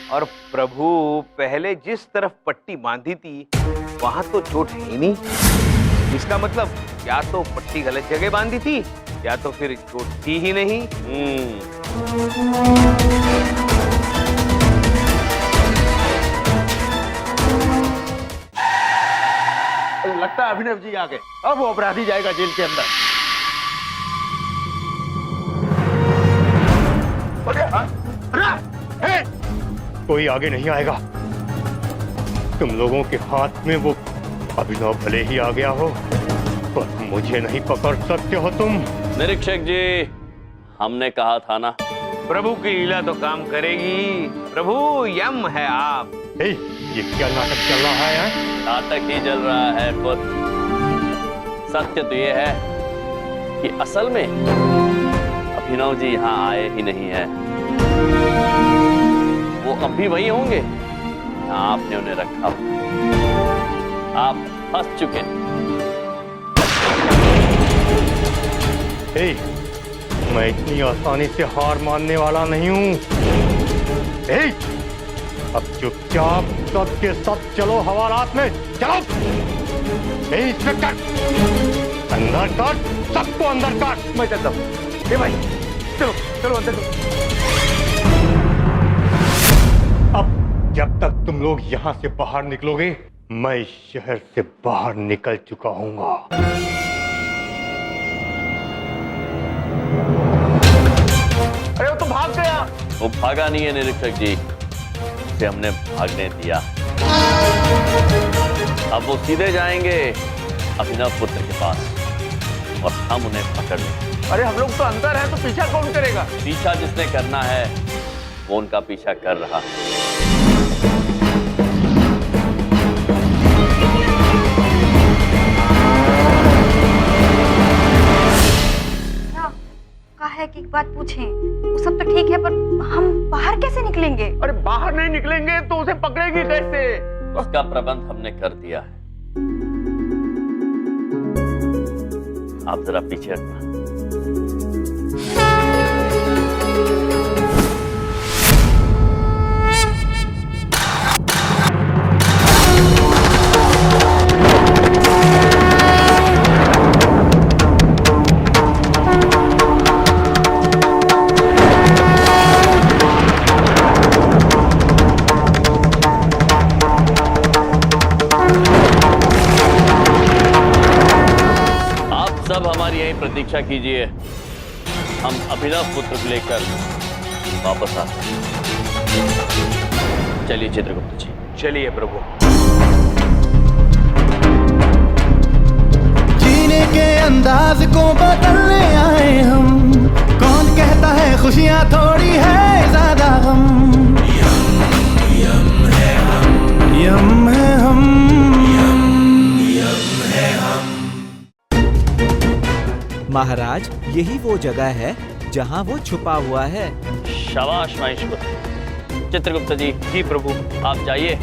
और प्रभु, पहले जिस तरफ पट्टी बांधी थी वहां तो चोट है ही नहीं। इसका मतलब या तो पट्टी गलत जगह बांधी थी या तो फिर चोट थी ही नहीं। लगता है अभिनव जी आ गए। अब वो अपराधी जाएगा जेल के अंदर। कोई आगे नहीं आएगा। तुम लोगों के हाथ में वो अभिनव भले ही आ गया हो, पर मुझे नहीं पकड़ सकते हो तुम। निरीक्षक जी, हमने कहा था ना। प्रभु की लीला तो काम करेगी। प्रभु यम है आप। ये क्या नाटक चल रहा है? नाटक ही चल रहा है पुत्र। सत्य तो ये है कि असल में अभिनव जी यहाँ आए ही नहीं है। वो अब भी वही होंगे जहाँ आपने उन्हें रखा। आप फंस चुके हैं। मैं इतनी आसानी से हार मानने वाला नहीं हूँ। अब चुपचाप सब के सब चलो हवालात में। चलो इंस्पेक्टर, अंदर काट, सबको अंदर काट। मैं चलता हूँ। भाई चलो चलो अंदर। अब जब तक तुम लोग यहाँ से बाहर निकलोगे, मैं इस शहर से बाहर निकल चुका हूँगा। अरे वो तो भाग गया। वो भागा नहीं है निरीक्षक जी, उसे हमने भागने दिया। अब वो सीधे जाएंगे अभिनव पुत्र के पास और हम उन्हें पकड़ लेंगे। अरे हम लोग तो अंदर हैं, तो पीछा कौन करेगा? पीछा जिसने करना है वो उनका पीछा कर रहा है। है कि एक बात पूछें, वो सब तो ठीक है, पर हम बाहर कैसे निकलेंगे? अरे बाहर नहीं निकलेंगे तो उसे पकड़ेगी कैसे? उसका प्रबंध हमने कर दिया है। आप जरा पीछे हटना। प्रतीक्षा कीजिए, हम अभिनव पुत्र को लेकर वापस आते हैं। चलिए चित्रगुप्त जी। चलिए प्रभु। जीने के अंदाज को बदलने आए हम। कौन कहता है खुशियां थोड़ी है ज्यादा गम। यम है हम, यम है हम, यम है हम। महाराज, यही वो जगह है जहाँ वो छुपा हुआ है। शाबाश महेशपुत्र। चित्रगुप्त जी। जी प्रभु। आप जाइए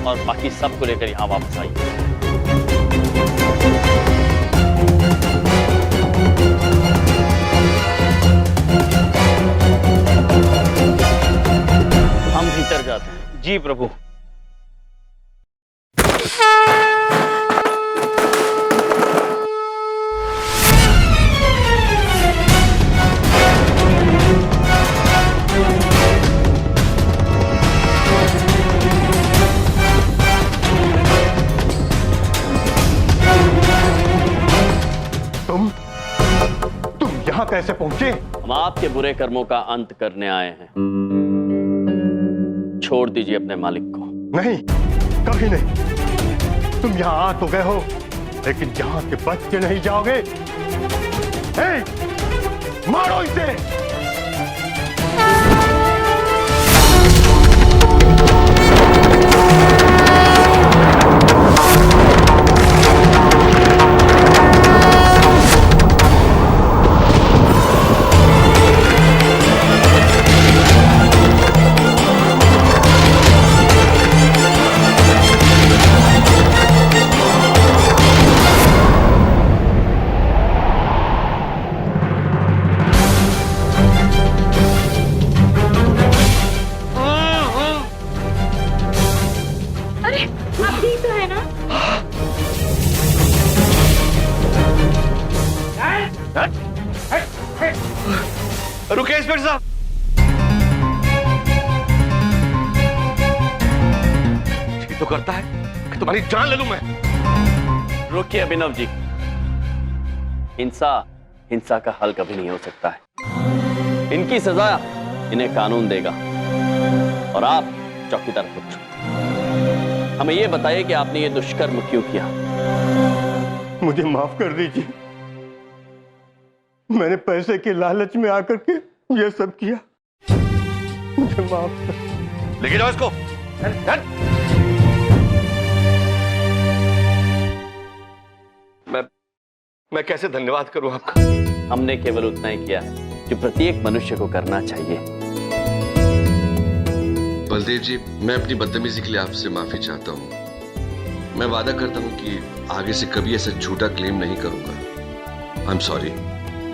और बाकी सबको लेकर यहाँ वापस आइए। हम भीतर जाते हैं। जी प्रभु। कैसे पहुंचे? हम आपके बुरे कर्मों का अंत करने आए हैं। छोड़ दीजिए अपने मालिक को। नहीं, कभी नहीं। तुम यहाँ आ तो गए हो, लेकिन यहाँ से बच के नहीं जाओगे। मारो इसे। रुके इंस्पेक्टर साहब। ये तो करता है कि तुम्हारी जान ले लूं मैं। रुकिए अभिनव जी। हिंसा का हल कभी नहीं हो सकता है। इनकी सजा इन्हें कानून देगा। और आप चौकीदार पुत्र, हमें ये बताइए कि आपने ये दुष्कर्म क्यों किया? मुझे माफ कर दीजिए। मैंने पैसे के लालच में आकर के ये सब किया, मुझे माफ कर। लेके जाओ इसको। मैं कैसे धन्यवाद करूं आपका? हमने केवल उतना ही किया है जो प्रत्येक मनुष्य को करना चाहिए। बलदेव जी, मैं अपनी बदतमीजी के लिए आपसे माफी चाहता हूँ। मैं वादा करता हूँ कि आगे से कभी ऐसा झूठा क्लेम नहीं करूंगा। I am sorry.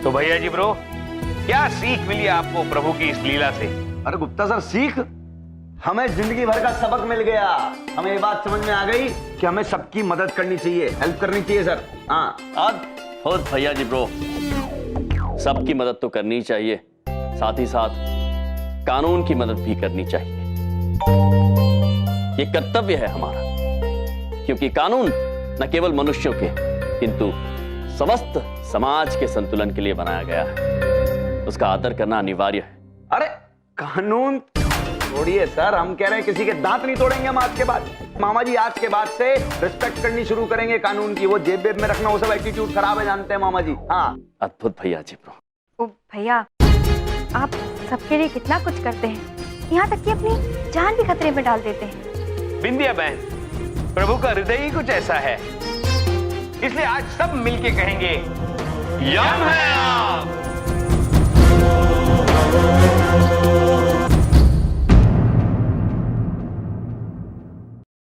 तो भैया जी ब्रो, क्या सीख मिली आपको प्रभु की इस लीला से? अरे गुप्ता सर, सीख हमें जिंदगी भर का सबक मिल गया। हमें ये बात समझ में आ गई कि हमें सबकी मदद करनी चाहिए, हेल्प करनी चाहिए सर। हाँ, आज खुद भैया जी ब्रो, सबकी मदद तो करनी चाहिए, साथ ही साथ कानून की मदद भी करनी चाहिए। ये कर्तव्य है हमारा, क्योंकि कानून न केवल मनुष्यों के किंतु समस्त समाज के संतुलन के लिए बनाया गया है। उसका आदर करना अनिवार्य है। अरे कानून छोड़िए सर, हम कह रहे हैं किसी के दांत नहीं तोड़ेंगे हम आज के बाद। मामा जी आज के बाद से रिस्पेक्ट करनी शुरू करेंगे कानून की। वो जेब में रखना, वो सब एटीट्यूड खराब है, जानते हैं मामा जी। हाँ, अद्भुत भैया जी ब्रो। ओ भैया, आप सबके लिए कितना कुछ करते हैं, यहाँ तक कि अपनी जान भी खतरे में डाल देते हैं। बिंदिया बहन, प्रभु का हृदय ही कुछ ऐसा है, इसलिए आज सब मिलके कहेंगे यम है आप।